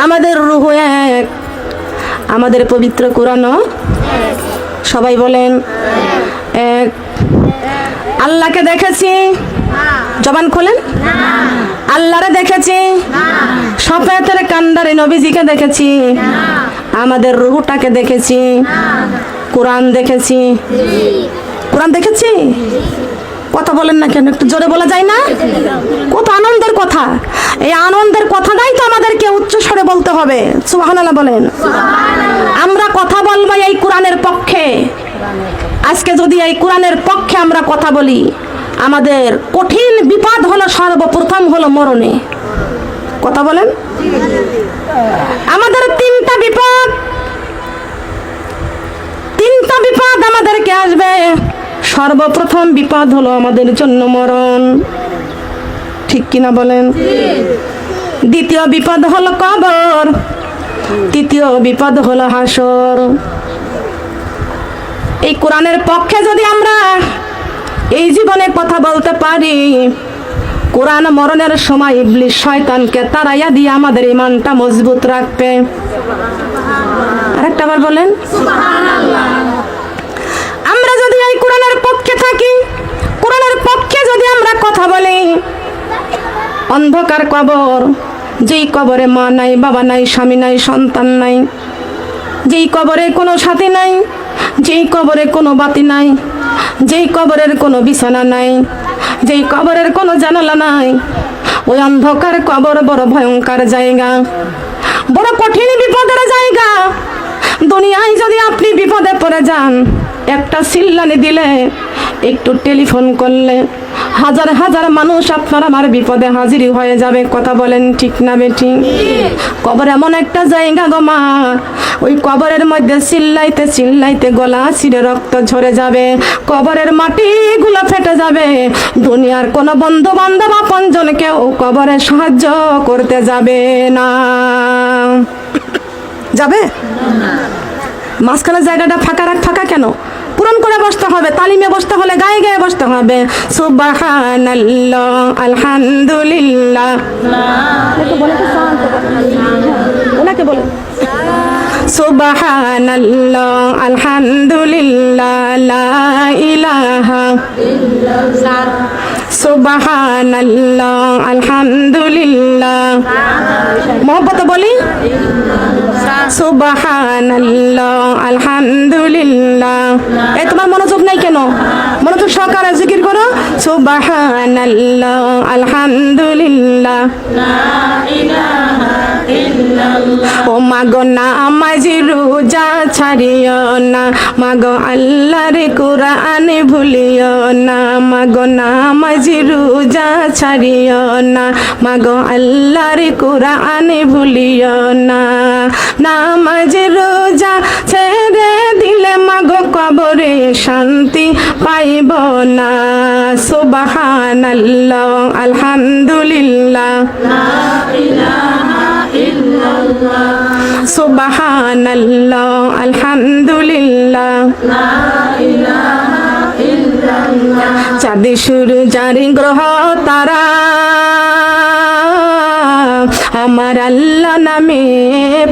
আমাদের রূহ এক, আমাদের পবিত্র কোরআনও সবাই বলেন এক। আল্লাহকে দেখেছি, জবান খোলেন, আল্লাহরে দেখেছি, শফায়াতের কান্ডারে নবীজিকে দেখেছি, আমাদের রূহটাকে দেখেছি, কোরআন দেখেছি। কোরআন দেখেছি? কথা বলেন না কেন? একটু জোরে বলা যায় না? কত আনন্দের কথা! এই আনন্দের কথাটাই তো আমাদেরকে উচ্চ স্বরে বলতে হবে। সুবহানাল্লাহ বলেন। আমরা কথা বলবো এই কোরআনের পক্ষে। আজকে যদি এই কোরআনের পক্ষে আমরা কথা বলি, আমাদের কঠিন বিপদ হলো সর্বপ্রথম হলো মরণে। কথা বলেন। আমাদের তিনটা বিপদ আমাদেরকে আসবে। সর্বপ্রথম বিপদ হলো আমাদের জন্য মরণ, ঠিক কিনা বলেন? দ্বিতীয় বিপদ হলো কবর, তৃতীয় বিপদ হলো হাসর। এই কোরআনের পক্ষে যদি আমরা এই জীবনে কথা বলতে পারি, কোরআন মরণের সময় ইবলিস শয়তানকে তাড়াইয়া দিয়ে আমাদের ঈমানটা মজবুত রাখবে। আরেকটা বার বলেন সুবহানাল্লাহ। আমরা যদি এই কোরআনের পক্ষে থাকি, কোরআনের পক্ষে যদি আমরা কথা বলি, অন্ধকার কবর, যেই কবরে মা নাই, বাবা নাই, স্বামী নাই, সন্তান নাই, যেই কবরে কোনো সাথী নাই, যেই কবরে কোনো বাতি নাই, যেই কবরের কোনো বিছানা নাই, যেই কবরের কোনো জানালা নাই, ওই অন্ধকার কবর বড় ভয়ঙ্কর জায়গা, বড় কঠিন বিপদের জায়গা। দুনিয়ায় যদি আপনি বিপদে পড়ে যান, একটা চিল্লানি দিলে, একটু টেলিফোন করলে হাজার হাজার মানুষ আপনার আমার বিপদে হাজির হয়ে যাবে। কথা বলেন ঠিক না বেটি? কবর এমন একটা জায়গা গো মা, ওই কবরের মধ্যে চিল্লাইতে চিল্লাইতে গলা ছিঁড়ে রক্ত ঝরে যাবে, কবরের মাটিগুলো ফেটে যাবে। দুনিয়ার কোনো বন্ধু বান্ধব আপনজন কেউ কবরে সাহায্য করতে যাবে না। যাবে? মাঝখানে জায়গাটা ফাঁকা কেন? পূরণ করে বসতে হবে। তালিমে বসতে হলে গায়ে গায়ে বসতে হবে। সুবহানাল্লাহ, আলহামদুলিল্লাহ। ওনাকে বলেন সুবহানাল্লাহ, আলহামদুলিল্লাহ, লা ইলাহা ইল্লাল্লাহ। সুবহানাল্লাহ, আলহামদুলিল্লাহ। মোহব্বত বলি সুবহানাল্লাহ, আলহামদুলিল্লাহ। এই তোমার মনোযোগ নাই কেন? মনোযোগ সহকারে জিকির করো। সুবহানাল্লাহ, আলহামদুলিল্লাহ, লা ইলাহা ইল্লাল্লাহ। ও মাগো নামাজ রোজা ছাড়িও না, মাগো আল্লাহর কোরআন ভুলিও না, মাগো নামাজ রোজা ছাড়িও না, মাগো আল্লাহর কোরআন ভুলিও না। নামাজ রোজা ছেড়ে দিলে মাগো কবরে শান্তি পাইব না। সুবহানাল্লাহ, আলহামদুলিল্লাহ, লা ইলাহা ইল্লাল্লাহ। সুবহানাল্লাহ, আলহামদুলিল্লাহ, লা ইলাহা ইল্লাল্লাহ। চাঁদ সূর্য গ্রহ তারা আমার আল্লাহ নামে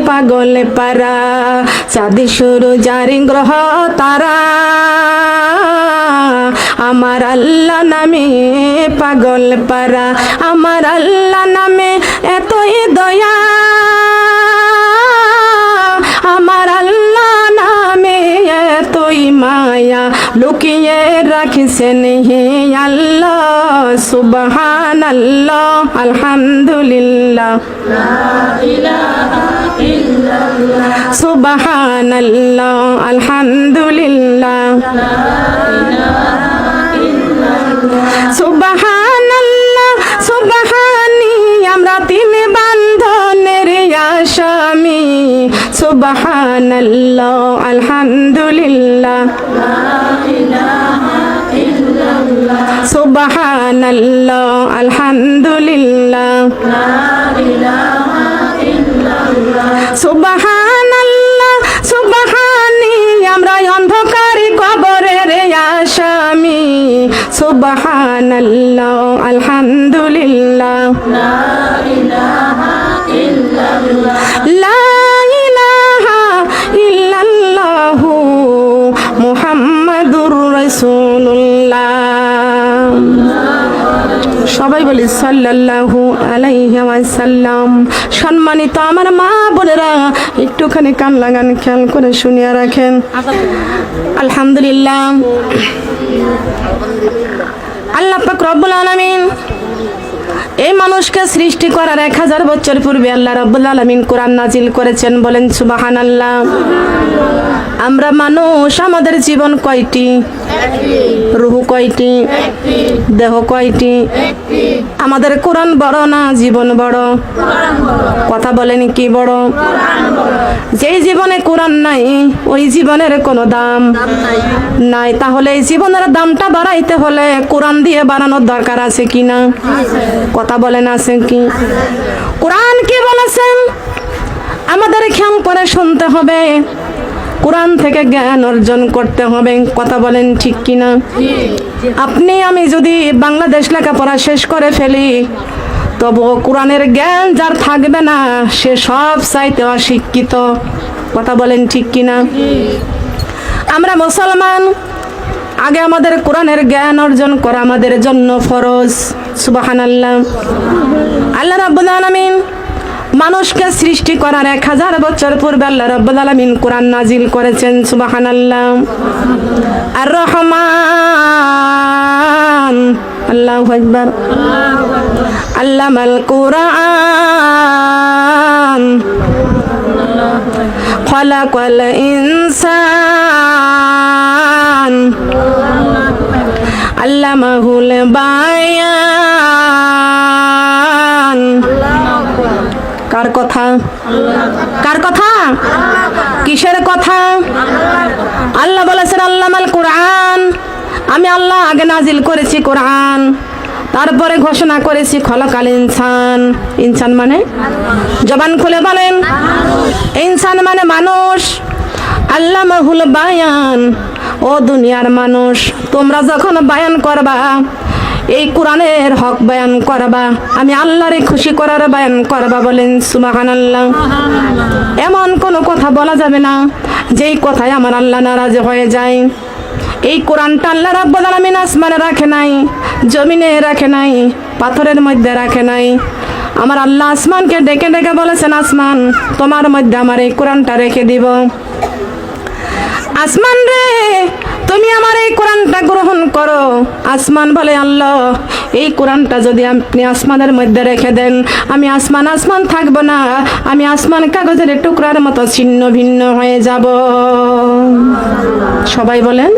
পাগল পারা। চাঁদ সূর্য গ্রহ তারা আমার আল্লাহ নামে পাগল পারা। আমার আল্লাহ নামে এতই দয়া, আমার আল্লাহ নামে এতই মায়া, লুকিয়ে রাখিছেন হে আল্লাহ। সুবহানাল্লাহ, আলহামদুলিল্লাহ, লা ইলাহা ইল্লাল্লাহ। সুবহানাল্লাহ, আলহামদুলিল্লাহ, লা ইলাহা ইল্লাল্লাহ। সুবহানাল্লাহ, সুবহানি আমরা তিন বান্ধনের আসামি। সুবহানাল্লাহ, আলহামদুলিল্লাহ, লা ইলাহা ইল্লাল্লাহ। সুবহানাল্লাহ, আলহামদুলিল্লাহ, লা ইলাহা ইল্লাল্লাহ। সুবহানাল্লাহ, সুবহানি আমরা অন্ধকার কবরের আসামি। সুবহানাল্লাহ, আলহামদুলিল্লাহ, লা ইলাহা ইল্লাল্লাহ। সাল্লাল্লাহু আলাইহি ওয়াসাল্লাম। সম্মানিত আমার মা বোনেরা, একটুখানি কান লাগান, খেয়াল করে শুনিয়া রাখেন। আলহামদুলিল্লাহ, আল্লাহ পাক রব্বুল আলামিন এই মানুষকে সৃষ্টি করার 1000 বছর পূর্বে আল্লাহ রাব্বুল আলামিন কোরআন নাজিল করেছেন। বলেন সুবহানাল্লাহ। আমরা মানুষ, আমাদের জীবন কয়টি? রূহ কয়টি? দেহ কয়টি? আমাদের কোরআন বড় না জীবন বড়? কথা বলেন, কি বড়? যেই জীবনে কোরআন নাই ওই জীবনের কোনো দাম নাই। তাহলে এই জীবনের দামটা বাড়াইতে হলে কোরআন দিয়ে বাড়ানোর দরকার আছে কি না? কথা বলেন, আছে কি? কোরআন কি বলেছেন আমাদের খেয়াল করে শুনতে হবে, কোরআন থেকে জ্ঞান অর্জন করতে হবে। কথা বলেন, ঠিক কিনা? আপনি আমি যদি বাংলাদেশ লেখাপড়া শেষ করে ফেলি, তবু কোরআনের জ্ঞান যার থাকবে না সে সব চাইতে অশিক্ষিত। কথা বলেন, ঠিক কিনা? আমরা মুসলমান, আগে আমাদের কোরআনের জ্ঞান অর্জন করা আমাদের জন্য ফরজ। সুবহানাল্লাহ। আল্লাহ রাব্বুল আলামিন মানুষকে সৃষ্টি করার 1000 বছর পূর্বে আল্লাহ রাব্বুল আলামিন কোরআন নাজিল করেছেন। সুবহানাল্লাহ। আর রহমান, আল্লাহু আকবার, আল্লামাল কুরআন, খালাকাল ইনসান, আল্লামাহুল বায়ান। কার কথা? কার কথা? কিসের কথা? আল্লাহ বলেছেন আল্লামাল কুরআন, আমি আল্লাহ আগে নাজিল করেছি কোরআন, তারপরে ঘোষণা করেছি খলাকাল ইনসান। ইনসান মানে? জবান খুলে বলেন। ইনসান মানে মানুষ। আল্লামাহুল বায়ান, ও দুনিয়ার মানুষ, তোমরা যখন বায়ান করবা, এই কোরআনের হক বয়ান করবা, আমি আল্লাহরে খুশি করার বয়ান করবা। বলেন সুবহানাল্লাহ। এমন কোনো কথা বলা যাবে না যেই কথায় আমার আল্লাহ নারাজ হয়ে যায়। এই কোরআনটা আল্লাহ রাব্বুল আলামিন আসমানে রাখে নাই, জমিনে রাখে নাই, পাথরের মধ্যে রাখে নাই। আমার আল্লাহ আসমানকে ডেকে ডেকে বলেছেন, আসমান তোমার মধ্যে আমার এই কোরআনটা রেখে দিব। আসমান রে, তুমি আমার এই কোরআনটা গ্রহণ করো। আসমান বলে, আল্লাহ এই কোরআনটা যদি আপনি আসমানের মধ্যে রেখে দেন, আমি আসমান আসমান থাকবো না, আমি আসমান কাগজের টুকরার মতো ছিন্ন ভিন্ন হয়ে যাব। সবাই বলেন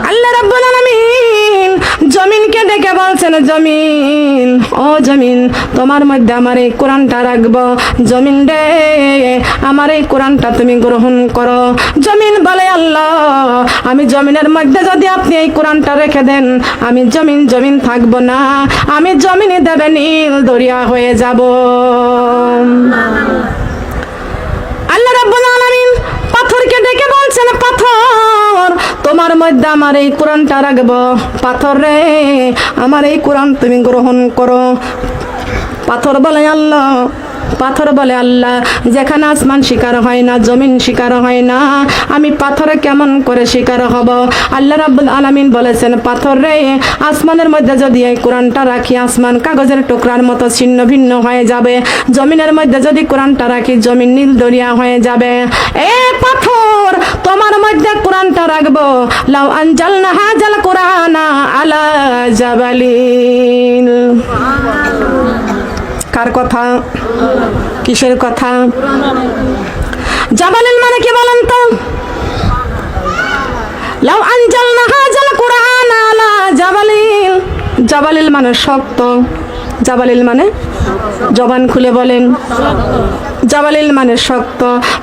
আল্লাহ রাব্বুল আলামিন জমিনকে ডেকে বলছেন, জমিন, ও জমিন, তোমার মধ্যে আমার এই কোরআনটা রাখবো। জমিন রে, আমার এই কোরআনটা তুমি গ্রহণ করো। জমিন বলে, আল্লাহ আমি জমিনের মধ্যে যদি আপনি এই কোরআনটা রেখে দেন, আমি জমিন জমিন থাকবো না, আমি জমিনে দেবে নীল দরিয়া হয়ে যাব। আল্লাহ রাব্বুল আলামিন পাথরকে ডেকে বলছেন, পাথর তোমার মধ্যে আমার এই কোরআনটা রাখবো। পাথর রে, আমার এই কোরআন তুমি গ্রহণ করো। পাথর বলে, আল্লাহ, পাথর বলে, আল্লাহ যেখানে আসমান শিকার হয় না, জমিন শিকার হয় না, আমি পাথরে কেমন করে শিকার হব? আল্লাহ রাব্বুল আলামিন বলেছেন, পাথর রে, আসমানের মধ্যে যদি এই কোরআনটা রাখি, আসমান কাগজের টুকরার মতো ছিন্ন ভিন্ন হয়ে যাবে। জমিনের মধ্যে যদি কোরআনটা রাখি, জমিন নীল দরিয়া হয়ে যাবে। এ পাথর, তোমার মধ্যে কোরআনটা রাখবো। লাউ আনজালনা হাযাল কুরআনা আলা জাবালিন। কার কথা? কিসের কথা? জাবালিল মানে কি বলেন তো? লাউ আনজালনা হাযাল কুরআনা আলা জাবালিল। জাবালিল মানে শক্ত। জাবালিল মানে? জবান খুলে বলেন। জাবালিল মানে শক্ত।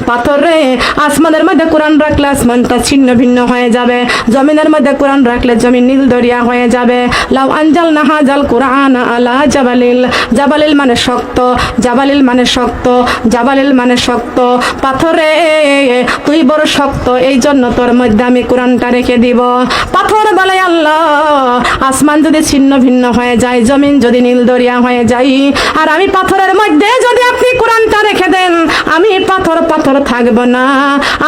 পাথর রে, আসমানের মধ্যে কোরআন রাখলে আসমানটা ছিন্ন ভিন্ন হয়ে যাবে, জমিনের মধ্যে কোরআন রাখলে জমিন নীল দরিয়া হয়ে যাবে। লাউ আনজালনা হাযাল কুরআনা আলা জাবালিল। জাবালিল মানে শক্ত, জাবালিল মানে শক্ত, জাবালিল মানে শক্ত। পাথর রে, তুই বড় শক্ত, এই জন্য তোর মধ্যে আমি কোরআনটা রেখে দিব। পাথর বলে, আল্লাহ আসমান যদি ছিন্ন ভিন্ন হয়ে যায়, জমিন যদি নীল দরিয়া হয়ে যায়, আর আমি পাথরের মধ্যে যদি আপনি কোরআনটা রেখে দেন, আমি পাথর পাথর থাকবো না,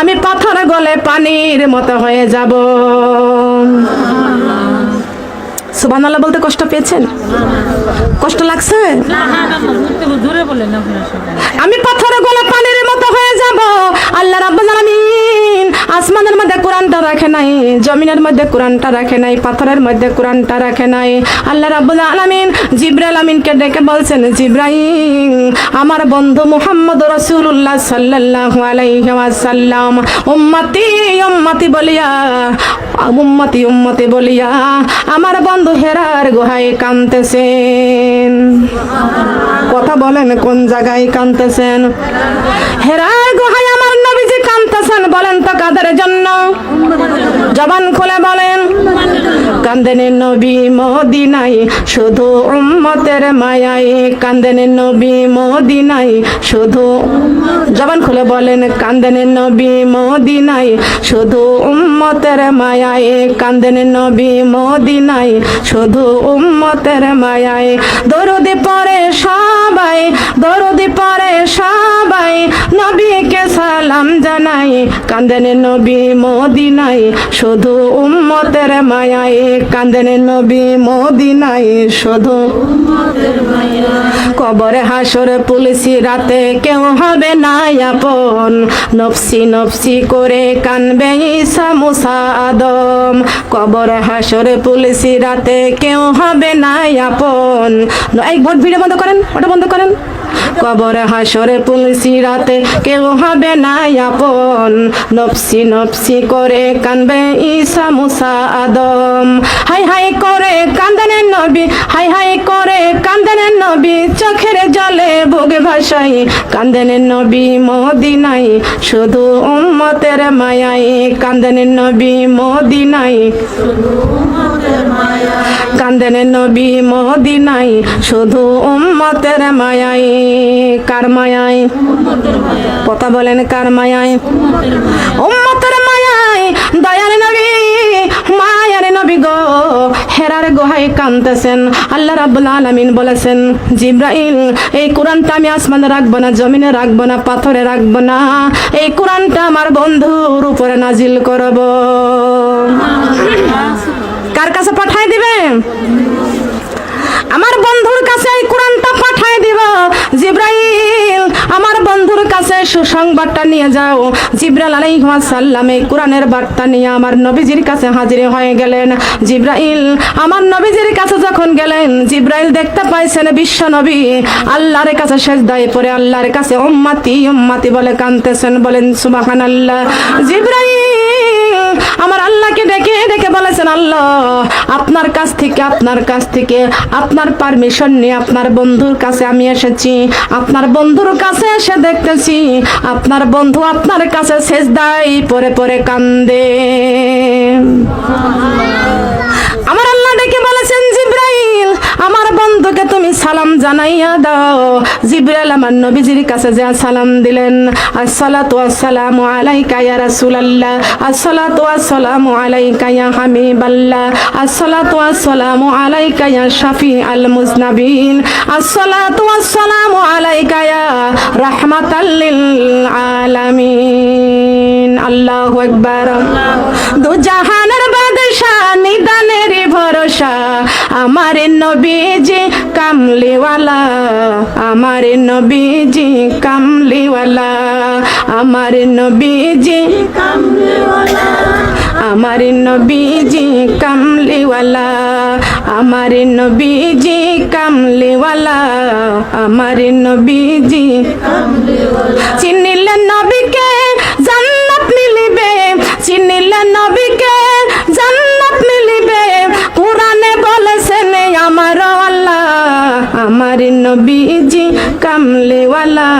আমি পাথর গলে পানির মতো হয়ে যাব। সুবহানাল্লাহ বলতে কষ্ট পেয়েছেন? কষ্ট লাগছে? আমি পাথরের গলা পানির মতো হয়ে যাব। আল্লাহ রাব্বুল আলামিন আসমানের মধ্যে কোরআনটা রাখে নাই, জমিনের মধ্যে কোরআনটা রাখে নাই, পাথরের মধ্যে কোরআনটা রাখে নাই। আল্লাহ রাব্বুল আলামিন জিবরাইল আমিনকে ডেকে বলছেন, জিবরাইল আমার বন্ধু মুহাম্মদ রাসূলুল্লাহ সাল্লাল্লাহু আলাইহি ওয়াসাল্লাম উম্মতি উম্মতি বলিয়া উম্মতি উম্মতি বলিয়া আমার বন্ধু হেরার গুহায় কাঁদতেছেন। কথা বলেন কোন জায়গায় কাঁদতেছেন? হেরার গুহায় আমার নবীজি কাঁদতেছেন। বলেন তো কাদের জন্য? জবান খুলে বলেন। কান্দেন নবী মদিনায় শুধু উম্মতের মায়ায়, কান্দেন নবী মদিনায় শুধু, জবান খুলে বলেন, কান্দেন নবী মদিনায় শুধু উম্মতের মায়ায়, কান্দেন নবী মদিনায় শুধু উম্মতের মায়ায়। দরুদ পড়ে সবাই, দরুদ পড়ে সবাই, নবীকে সালাম জানাই, কান্দেন নবী মদিনায় শুধু উম্মতের মায়ায়, কান্দেন নবী মদিনায় শুধু উম্মতের মায়ায়। কবরে হাসর পুলিশি রাতে কেউ হবে না আপন, নফসি নফসি করে কানবে ঈসা মুসা আদম। কবরে হাসর পুলিশি রাতে কেউ হবে না আপন। এই ভিডিও বন্ধ করেন, ওটা বন্ধ করেন। কবরে হাসরে পুলিশি রাতে কেউ হবে না আপন, নফসি নফসি করে কানবে ঈসা মুসা আদম। হাই হাই করে কান্দেন নবী, হাই হাই করে কান্দেন নবী, চোখের জলে বুক ভাসাই, কান্দেন নবী মদিনায় শুধু উম্মতের মায়ায়, কান্দেন নবী মদিনায় শুধু উম্মতের মায়ায়, কান্দেন নবী মদিনায় শুধু উম্মতের মায়ায়। কার মায়ায়? কথা বলেন কার মায়ায়? উম্মতের মায়ায়। দয়ার নবী মায়ার নবী গো হেরার গুহায় কাঁদতেছেন। আল্লাহ রাব্বুল আলামিন বলেছেন, জিবরাইল এই কোরআনটা আমি আসমানে রাখবো না, জমিনে রাখবো না, পাথরে রাখবো না, এই কোরআনটা আমার বন্ধুর উপরে নাজিল করব। কার কাছে পাঠায় দিবে? আমার বন্ধুর কাছে এই কোরআনটা পাঠায় দিব। জিবরাইল আমার বন্ধুর কাছে সুসংবাদটা নিয়ে যাও। জিবরাইল আলাইহিস সালাম এই কোরআনের বার্তা নিয়ে আমার নবীজির কাছে হাজির হয়ে গেলেন। জিবরাইল আমার নবীজির কাছে যখন গেলেন, জিবরাইল দেখতে পাইছেন বিশ্ব নবী আল্লাহর কাছে সিজদায় পড়ে আল্লাহর কাছে উম্মতি উম্মতি বলে কাঁদতেছেন। বলেন সুবহানাল্লাহ। জিবরাইল আমার আল্লাহকে ডেকে ডেকে বলেছেন, আল্লাহ আপনার কাছ থেকে আপনার কাছ থেকে আপনার পারমিশন নিয়ে আপনার বন্ধুর কাছে আমি এসেছি। আপনার বন্ধুর কাছে এসে দেখতেছি আপনার বন্ধু আপনার কাছে সিজদায় পড়ে পড়ে কান্দে। আমার আল্লাহ ডেকে বলেছেন, জিবরাইল আমার বন্ধুকে তুমি সালাম জানাইয়া দাও। জিবরাইল আমার নবীজির কাছে যা সালাম দিলেন, আসসালাতু ওয়াসসালামু আলাইকা ইয়া রাসূলুল্লাহ, আসসালাতু ওয়াসসালামু আলাইকা ইয়া হাবিবাল্লাহ, আসসালাতু ওয়াসসালামু আলাইকা ইয়া শাফিআল মুজনাবিন, আসসালাতু ওয়াসসালামু আলাইকা ইয়া রাহমাতাল লিল আলামিন। আল্লাহু আকবার। দু জাহানের বাদশা নিদানের ভরসা আমার নবীজি কামলিওয়ালা, আমার নবীজি কামলিওয়ালা, আমার নবীজি কামলিওয়ালা, আমার নবীজি কামলিওয়ালা, আমার নবীজি কামলিওয়ালা, আমার নবীজি কামলিওয়ালা। চিনিলে নবীকে জান্নাত মিলিবে, চিনিলে নবীকে জান্নাত মিলিবে, কোরআনে বলেছেন আমার আল্লাহ আমার নবীজি কামলিওয়ালা,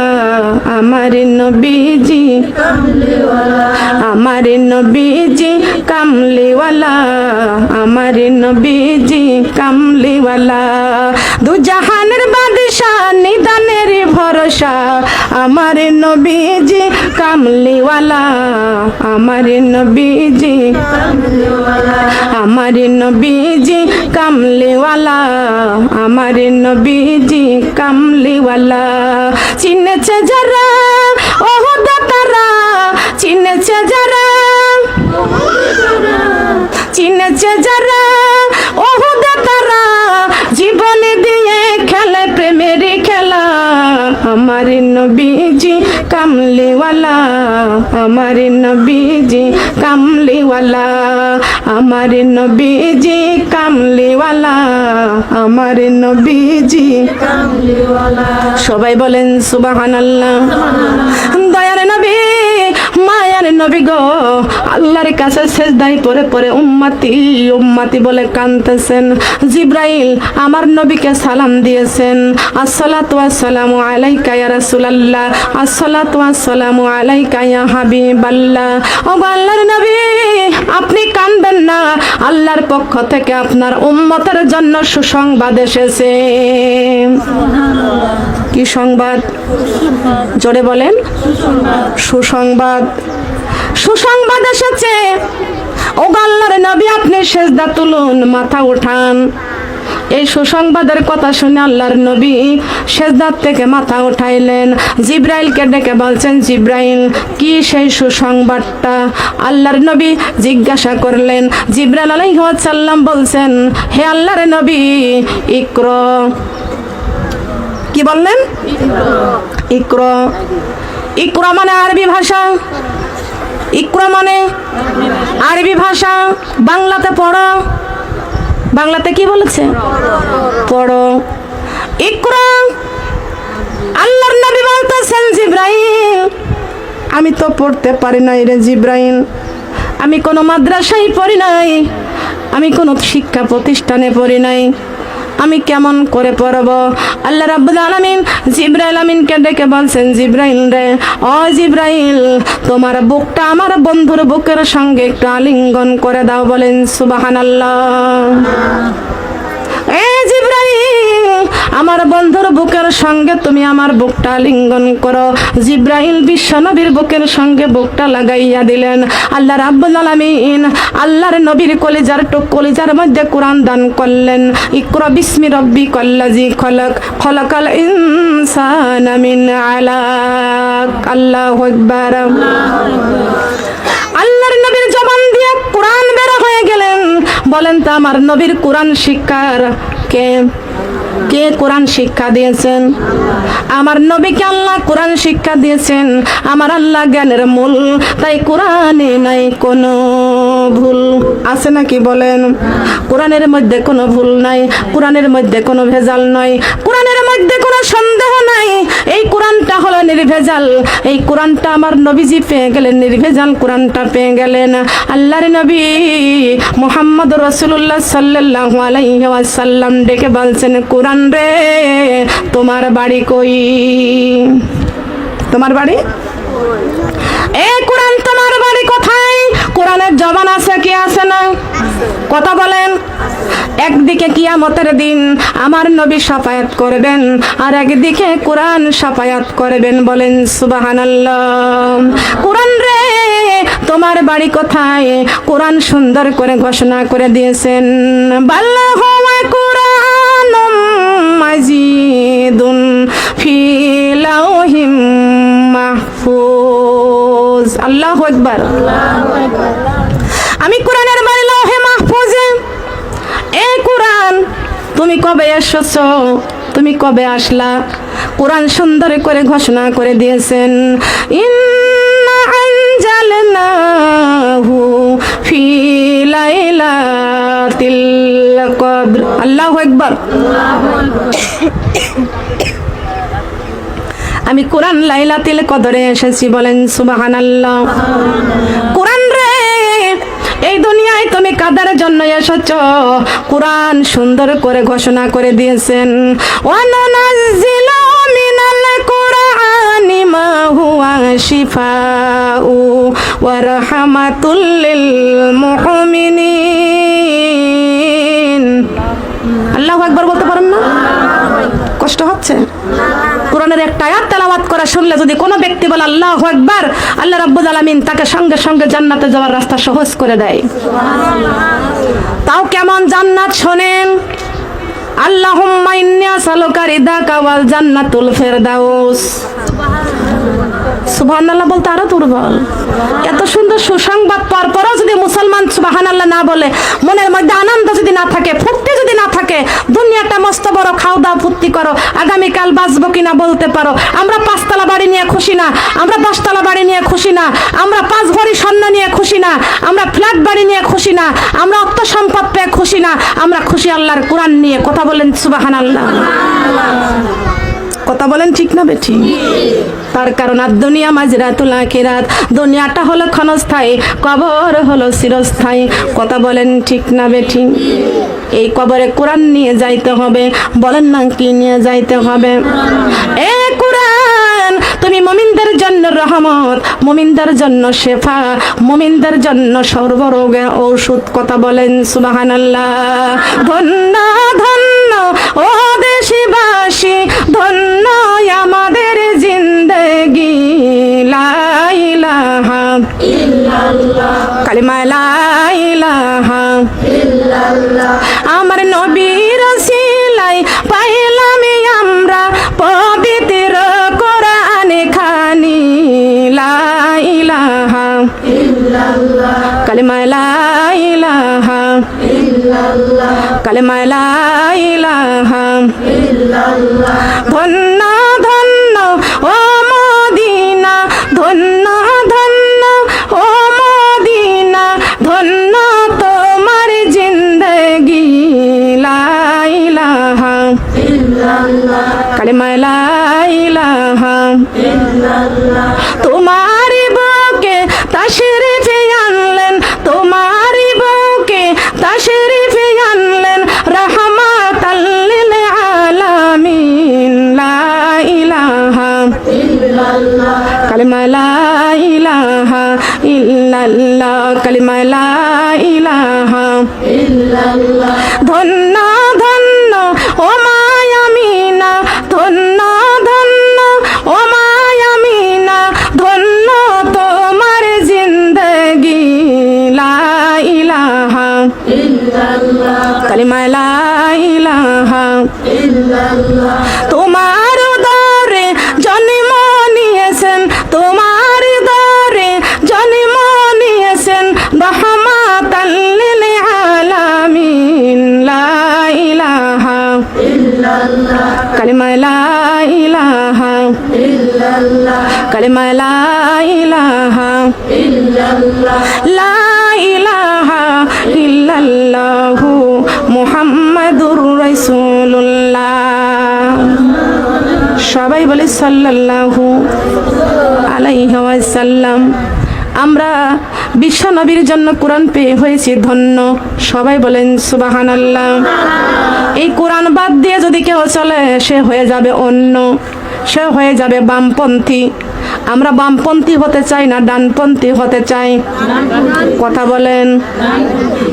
আমার নবীজি কামলিওয়ালা, আমার নবীজি কামলিওয়ালা, আমার নবীজি কামলিওয়ালা। দু জাহানের বাদশা নিদানের ভরসা আমার নবীজি কামলিওয়ালা, আমার নবীজি কামলিওয়ালা, আমার নবীজি কামলিওয়ালা, আমার নবীজি কামলিওয়ালা। চিনেছে যারা ওহুদ তারা, চিনেছে যারা, চিনেছে যারা ওহুদ আমার নবীজি কামলিওয়ালা, আমার নবীজি কামলিওয়ালা, আমার নবীজি কামলিওয়ালা, আমার নবীজি কামলিওয়ালা। সবাই বলেন সুবহানাল্লাহ। দয়ার নবী, মায়ার নবী গো, আল্লাহর কাছে সেজদায় পড়ে পড়ে উম্মতি উম্মতি বলে কাঁদতেছেন। জিব্রাইল আমার নবীকে সালাম দিয়েছেন, আসসালাতু ওয়াসসালামু আলাইকা ইয়া রাসূলুল্লাহ, আসসালাতু ওয়াসসালামু আলাইকা ইয়া হাবিবাল্লাহ। ও আল্লাহর নবী, আপনি কাঁদবেন না, আল্লাহর পক্ষ থেকে আপনার উম্মতের জন্য সুসংবাদ এসেছে। কি সংবাদ? জোরে বলেন। সুসংবাদ, সুসংবাদ এসেছে। ও আল্লাহর নবী, আপনি সেজদা তুলুন, মাথা উঠান। এই সুসংবাদের কথা শুনে আল্লাহর নবী সেজদার থেকে মাথা উঠাইলেন। জিব্রাইলকে ডেকে বলছেন, জিব্রাইল কি সেই সুসংবাদটা? আল্লাহর নবী জিজ্ঞাসা করলেন। জিব্রাইল আলাইহিস সালাম বলছেন, হে আল্লাহর নবী, ইকরা। কি বললেন? ইকরা। ইকরা মানে আরবি ভাষা, ইকরা মানে আরবি ভাষা। বাংলাতে পড়ো, বাংলাতে কি বলেছে? পড়ো। ইকরা। আল্লাহর নবী বলতেছেন, জিব্রাইল আমি তো পড়তে পারি নাই রে জিব্রাইল, আমি কোনো মাদ্রাসায় পড়ি নাই, আমি কোনো শিক্ষা প্রতিষ্ঠানে পড়ি নাই, আমি কেমন করে পড়ব? আল্লাহ রাব্বুল আলামিন জিব্রাইল আমিনকে ডেকে বলছেন, জিব্রাইল রে, ও জিব্রাইল, তোমার বুকটা আমার বন্ধুর বুকের সঙ্গে একটু আলিঙ্গন করে দাও। বলেন সুবহানাল্লাহ। এ জিব্রাইল, আমার বন্ধুর বুকের সঙ্গে তুমি আমার বুকটা আলিঙ্গন করো। জিব্রাইল বিশ্বনবীর বুকের সঙ্গে বুকটা লাগাইয়া দিলেন। আল্লাহ রাব্বুল আলামিন আল্লাহর নবীর কলিজার মধ্যে কোরআন দান করলেন। ইকরা বিসমি রাব্বিকাল্লাযী খলাক, খলাকাল ইনসানা মিন আলাক। আল্লাহু আকবার। আল্লাহর নবীর জবান দিয়ে কোরআন বের হয়ে গেলেন। বলেন তো আমার নবীর কোরআন শিক্ষার কে? কে কোরআন শিক্ষা দিয়েছেন? আমার নবীকে আল্লাহ কোরআন শিক্ষা দিয়েছেন। আমার আল্লাহ জ্ঞানের মূল, তাই কোরআনে নাই কোনো ভুল। আছে নাকি বলেন? কোরআনের মধ্যে কোনো ভুল নাই, কোরআনের মধ্যে কোনো ভেজাল নাই, কোরআনের মধ্যে কোনো সন্দেহ নাই। এই কোরআনটা হলো নির্ভেজাল। এই কোরআনটা আমার নবীজি পেয়ে গেলেন, নির্ভেজাল কোরআনটা পেয়ে গেলেন। আল্লাহর নবী মুহাম্মদ রাসূলুল্লাহ সাল্লাল্লাহু আলাইহি ওয়াসাল্লাম ডেকে বলছেন, কোরআন রে, তোমার বাড়ি কই? তোমার বাড়ি? এ কোরআন, তোমার বাড়ি কোথায়? কোরআনের জবান আছে কি আছে না? কথা বলেন। একদিকে কিয়ামতের দিন আমার নবী শাফায়াত করবেন, আর একদিকে কোরআন শাফায়াত করবেন। বলেন সুবহানাল্লাহ। কোরআন রে, তোমার বাড়ি কোথায়? কোরআন সুন্দর করে ঘোষণা করে দিয়েছেন, বাল্লাহু কুরআনুম মাজিদুন ফি লাওহিম মাহফুজ। আল্লাহু আকবার। আমি কোরআনের বাড়ি লাওহে মাহফুজে। এই কোরআন তুমি কবে এসেছো? তুমি কবে আসলা? কোরআন সুন্দর করে ঘোষণা করে দিয়েছেন, ইন্না আনজালনাহু ফি লাইলাতিল কদর। আল্লাহু আকবার। আমি কোরআন লাইলাতুল কদরে এসেছি। বলেন সুবহানাল্লাহ। কোরআন রে, এই দুনিয়ায় তুমি কাদের জন্য এসেছো? কোরআন সুন্দর করে ঘোষণা করে দিয়েছেন, ওয়া নানাজ্জিলু মিনাল কুরআনি মা হুয়া শিফাউ ওয়া রাহমাতুল লিল মুমিনিন। আল্লাহু আকবার বলতে পারেন না? কষ্ট হচ্ছে? কোরআনের একটা আয়াত তেলাওয়াত করা শুনলে যদি কোনো ব্যক্তি বলে আল্লাহু আকবার, আল্লাহ রাব্বুল আলামিন তাকে সঙ্গে সঙ্গে জান্নাতে যাওয়ার রাস্তা সহজ করে দেয়। তাও কেমন জান্নাত শোনেন। আল্লাহুম্মা ইন্নী আসআলুকা রিদাকা ওয়াল জান্নাতুল ফিরদাউস। সুবহানাল্লাহ বলতে আরো বল। এত সুন্দর সুসংবাদ পাওয়ার পরেও যদি মুসলমান সুবহানাল্লাহ না বলে, মনের মধ্যে আনন্দ যদি না থাকে, ফুর্তি যদি না থাকে, দুনিয়াটা মস্ত বড়, খাও দাও ফুর্তি করো, আগামীকাল বাঁচবো কিনা বলতে পারো। আমরা 5 তলা বাড়ি নিয়ে খুশি না, আমরা 10 তলা বাড়ি নিয়ে খুশি না, আমরা 5 ভরি স্বর্ণ নিয়ে খুশি না, আমরা ফ্ল্যাট বাড়ি নিয়ে খুশি না, আমরা অর্থ সম্পদ পেয়ে খুশি না, আমরা খুশি আল্লাহর কোরআন নিয়ে। কথা বলেন সুবহানাল্লাহ। কথা বলেন ঠিক না বেঠি? তার কারণ আর দুনিয়া মাজরাতুল আখিরাত, দুনিয়াটা হলো ক্ষণস্থায়ী, কবর হলো চিরস্থায়ী। কথা বলেন ঠিক না বেঠি? এই কবরে কোরআন নিয়ে যাইতে হবে। বলেন না কি নিয়ে যাইতে হবে? এ কোরআন তুমি মুমিনদের জন্য রহমত, মুমিনদের জন্য শেফা, মুমিনদের জন্য সর্বরোগের ঔষধ। কথা বলেন সুবহানাল্লাহ। ধন্য ধন্য ও দেশবাসী, ধন্য আমাদের জিন্দেগি, লা ইলাহা ইল্লাল্লাহ, কালিমা লা ইলাহা ইল্লাল্লাহ। আমার নবীর ওসিলায় পাইলাম আমরা পবিত্র কোরআন খানি, লা ইলাহা ইল্লাল্লাহ, কালিমা লা ইলাহা ইল্লাল্লাহ, কালিমা লা ইলাহা ইল্লাল্লাহ। ধন্য ধন্য ও মদিনা, ধন্য ধন্য ও মদিনা, ধন্য তোমার জিন্দেগি, লা ইলাহা ইল্লাল্লাহ, কালিমা লা ইলাহা ইল্লাল্লাহ। তোমার বুকে তাশরিফে আনলেন, তোমার বুকে তাশরিফে আনলেন, রাহমাতাল লিল আলামিন, লা ইলাহা ইল্লাল্লাহ, কালিমা লা ইলাহা ইল্লাল্লাহ, কালিমা লা ইলাহা ইল্লাল্লাহ। ধন্য ধন্য ও মায়ামিনা, ধন্য ধন্য ও মায়ামিনা, ধন্য তোমার জিন্দেগি, লা ইলাহা ইল্লাল্লাহ, কালিমা লা ইলাহা ইল্লাল্লাহ। তোমার দরে জন্ম নিয়েছেন, তোমার দরে জন্ম নিয়েছেন, রাহমাতাল লিল আলামিন, লা ইলাহা ইল্লাল্লাহ, কালিমা লা ইলাহা ইল্লাল্লাহ, কালিমা লা ইলাহা ইল্লাল্লাহ, লা ইলাহা ইল্লাল্লাহু মুহাম্মাদুর রাসূলুল্লাহ। সবাই বলে সাল্লাল্লাহু আলাইহি ওয়াসাল্লাম। আমরা বিশ্ব নবীর জন্য কোরআন পেয়ে হয়েছি ধন্য। সবাই বলেন সুবহানাল্লাহ। এই কোরআন বাদ দিয়ে যদি কেউ চলে, সে হয়ে যাবে অন্য, সে হয়ে যাবে বামপন্থী। আমরা বামপন্থী হতে চাই না, ডানপন্থী হতে চাই। কথা বলেন।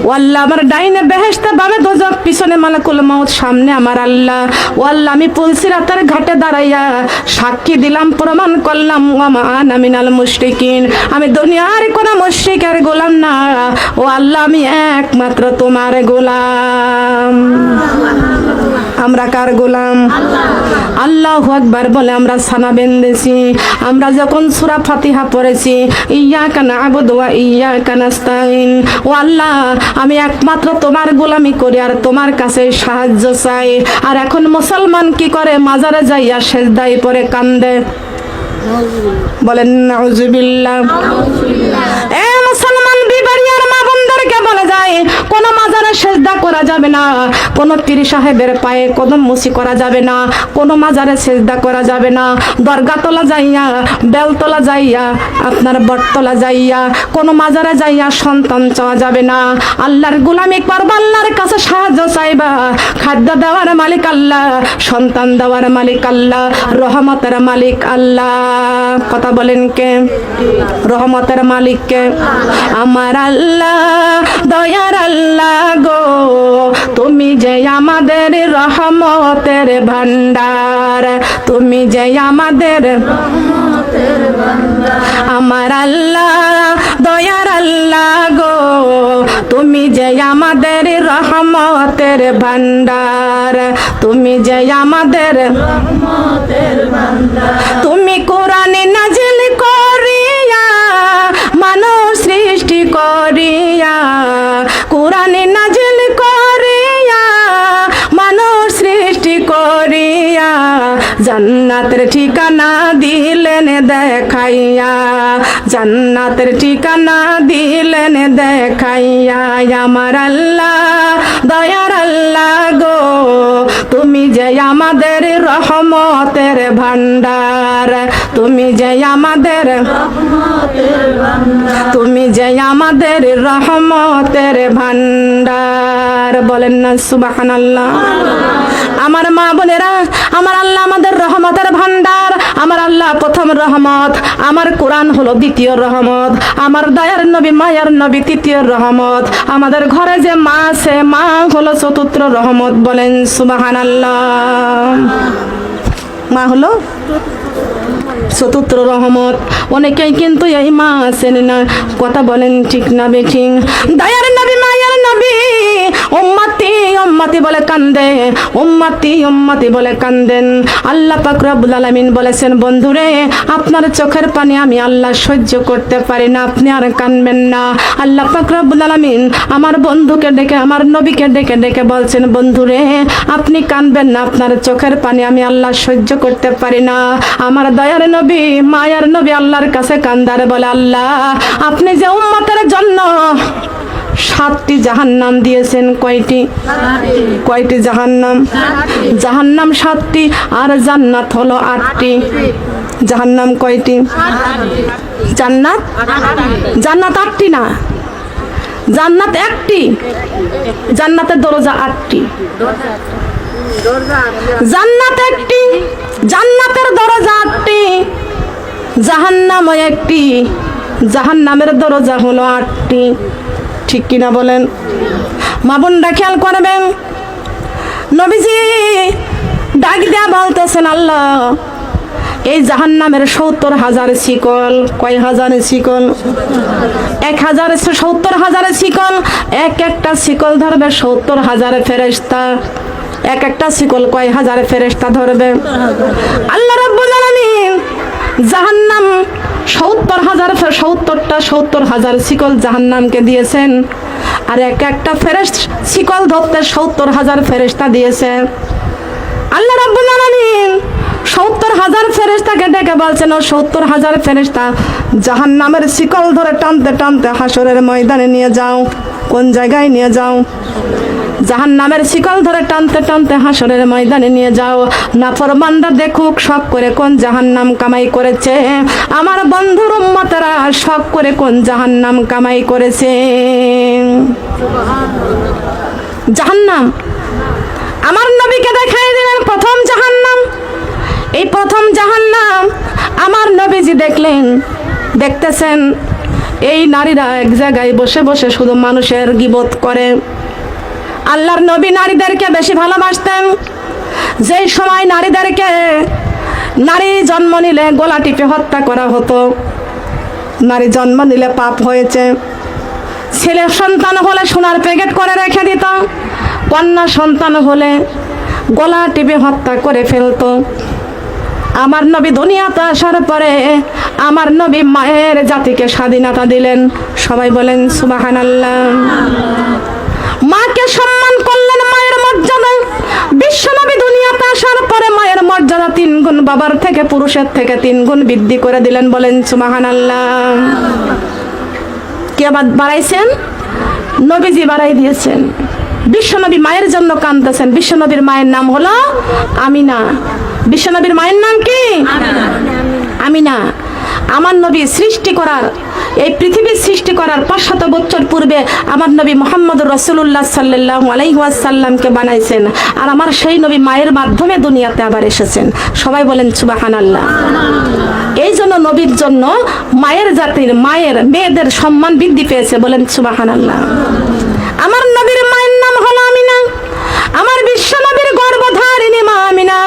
ও আল্লাহ, আমার ডাইনে বেহেশতে, বামে দোজখ, পিছনে মালাকুল মউত, সামনে আমার আল্লাহ। ও আল্লাহ, আমি পুলসিরাতের ঘাটে দাঁড়াইয়া সাক্ষী দিলাম, প্রমাণ করলাম, ওয়া মা আনা মিনাল মুশরিকিন, আমি দুনিয়ার কোনো মুশরিকের গোলাম না। ও আল্লাহ, আমি একমাত্র তোমার গোলাম। আমরা কার গোলাম? আল্লাহু আকবার বলে আমরা সানা বেঁধেছি। আমরা যখন সূরা ফাতিহা পড়েছি, ইয়্যাকা না'বুদু ওয়া ইয়্যাকা নাস্তাইন, ও আল্লাহ, আমি একমাত্র তোমার গোলামি করি আর তোমার কাছে সাহায্য চাই। আর এখন মুসলমান কি করে? মাজারে যাইয়া সেজদায় পড়ে কান্দে। বলেন নাউজুবিল্লাহ। এ মুসলমান বিবাড়িয়ার মা বোনদেরকে বলে যায়, কোন মাজারে সেজদা করা যাবে না, কোন পীর সাহেবের পায়ে কদম মুসি করা যাবে না, কোন মাজারে সেজদা করা যাবে না। দরগাতলা যাইয়া, বেলতলা যাইয়া, আপনার বটতলা যাইয়া, কোন মাজারে যাইয়া সন্তান চাওয়া যাবে না। আল্লাহর গোলামি করবা, আল্লাহর কাছে সাহায্য চাইবা। খাদ্য দেওয়ার মালিক আল্লাহ, সন্তান দেওয়ার মালিক আল্লাহ, রহমতের মালিক আল্লাহ। কথা বলেন কে? রহমতের মালিক কে? আমার আল্লাহ, দয়ার আল্লাহ গো, তুমি যে আমাদের রহমতের ভান্ডার, তুমি যে আমাদের রহমতের ভান্ডার। আমার আল্লাহ, দয়ার আল্লাহ গো, তুমি যে আমাদের রহমতের ভান্ডার, তুমি যে আমাদের রহমতের ভান্ডার। তুমি কোরআনে নাজিল করিয়া জান্নাতের ঠিকানা দিলেন দেখাইয়া, জান্নাতের ঠিকানা দিলেন দেখাইয়া। আমার আল্লাহ দয়ার আল্লাহ গো, তুমি যে আমাদের রহমতের ভান্ডার, তুমি যে আমাদের তুমি যে আমাদের রহমতের ভান্ডার। বলেন না সুবহানাল্লাহ। আমার মা বোনেরা, আমার আল্লাহ আমাদের রহমতের ভান্ডার। আমার আল্লাহ প্রথম রহমত, আমার কোরআন হলো দ্বিতীয় রহমত, আমার দয়ার নবী মায়ার নবী তৃতীয় রহমত, আমাদের ঘরে যে মা আছে মা হলো চতুর্থ রহমত। বলেন সুবহানাল্লাহ। মা হলো চতুর্থ রহমত। অনেকেই কিন্তু এই মা আছেন না, কথা বলেন ঠিক না বেঠিক? দয়ার নবী মায়ার নবী উম্মতি উম্মতি বলে কান্দে, উম্মতি উম্মতি বলে কান্দেন। আল্লাহ পাক রব্বুল আলামিন বলেছেন, বন্ধুরে আপনার চোখের পানি আমি আল্লাহ সহ্য করতে পারি না, আপনি আর কাঁদবেন না। আল্লাহ পাক রব্বুল আলামিন আমার বন্ধুকে ডেকে, আমার নবীকে ডেকে ডেকে বলছেন, বন্ধুরে আপনি কাঁদবেন না, আপনার চোখের পানি আমি আল্লাহ সহ্য করতে পারি না। আমার দয়ার নবী মায়ার নবী আল্লাহর কাছে কান্দারে বলে, আল্লাহ আপনি যে উম্মতের জন্য 7টি জাহান্নাম দিয়েছেন। কয়টি? কয়টি জাহান্নাম? জাহান্নাম 7টি আর জান্নাত হলো 8টি। জাহান্নাম কয়টি? জান্নাত জান্নাত 8টি না, জান্নাত 1টি। জান্নাতের দরজা 8টি, জান্নাত 1টি, জান্নাতের দরজা 8টি, জাহান্নাম 1টি, জাহান্নামের দরজা হলো 8টি। ঠিক কিনা বলেন? মা বোনরা খেয়াল করবেন, নবীজি ডাক দেয়া বলতেছেন, আল্লাহ এই জাহান্নামের 70,000 শিকল। কয় হাজার শিকল? 70,000 শিকল। এক একটা শিকল ধরবে 70,000 ফেরেশতা। এক একটা শিকল কয় হাজার ফেরেশতা ধরবে? আল্লাহ রাব্বুল আলামিন জাহান্নাম 70,000 শিকল জাহান্নামকে দিয়েছেন, আর এক একটা শিকল ধরতে 70,000 ফেরেশতা দিয়েছে। আল্লাহ রাব্বুল আলামিন 70,000 ফেরেশতাকে ডেকে বলছেন, ও 70,000 ফেরেশতা জাহান্নামের শিকল ধরে টানতে টানতে হাসরের ময়দানে নিয়ে যাও। কোন জায়গায় নিয়ে যাও? জাহান্নামের শিকল ধরে টানতে টানতে হাসরের ময়দানে নিয়ে যাও। নাফরমানরা দেখুক শখ করে কোন জাহান্নাম কামাই করেছে। আমার বন্ধুর উম্মতেরা শখ করে কোন জাহান্নাম কামাই করেছে। জাহান্নাম আমার নবীকে দেখাই দিলেন প্রথম জাহান্নাম। এই প্রথম জাহান্নাম আমার নবীজি দেখলেন, দেখতেছেন এই নারীরা এক জায়গায় বসে বসে শুধু মানুষের গীবত করে। আল্লাহর নবী নারীদেরকে বেশি ভালোবাসতেন। যেই সময় নারী জন্ম নিলে গলা টিপে হত্যা করা হতো, নারী জন্ম নিলে পাপ হয়েছে। ছেলে সন্তান হলে সোনার প্যাকেট করে রেখে দিত, কন্যা সন্তান হলে গলা টিপে হত্যা করে ফেলতো। আমার নবী দুনিয়াতে আসার পরে আমার নবী মায়ের জাতিকে স্বাধীনতা দিলেন। সবাই বলেন সুবহানাল্লাহ। মাকে সম্মান করলেন, মায়ের মর্যাদা। বিশ্বনবী দুনিয়াতে আসার পরে মায়ের মর্যাদা 3 গুণ, বাবার থেকে পুরুষের থেকে 3 গুণ বৃদ্ধি করে দিলেন। বলেন সুবহানাল্লাহ। কে বাড়াইছেন? নবীজি বাড়াই দিয়েছেন। বিশ্বনবী মায়ের জন্য কাঁদতেছেন। বিশ্বনবীর মায়ের নাম হলো আমিনা। বিশ্বনবীর মায়ের নাম কি? আমিনা। আমার নবী সৃষ্টি করার, এই পৃথিবীর সৃষ্টি করার 500 বছর পূর্বে আমার নবী মুহাম্মদুর রাসূলুল্লাহ সাল্লাল্লাহু আলাইহি ওয়াসাল্লামকে বানাইছেন, আর আমার সেই নবী মায়ের মাধ্যমে দুনিয়াতে আবার এসেছেন। সবাই বলেন সুবহানাল্লাহ। এই জন্য নবীর জন্য মায়ের জাতির, মায়ের মেয়েদের সম্মান বৃদ্ধি পেয়েছে। বলেন সুবহানাল্লাহ। আমার নবীর মায়ের নাম হলো আমিনা। আমার বিশ্ব নবীর গর্ভধারিণী মা আমিনা,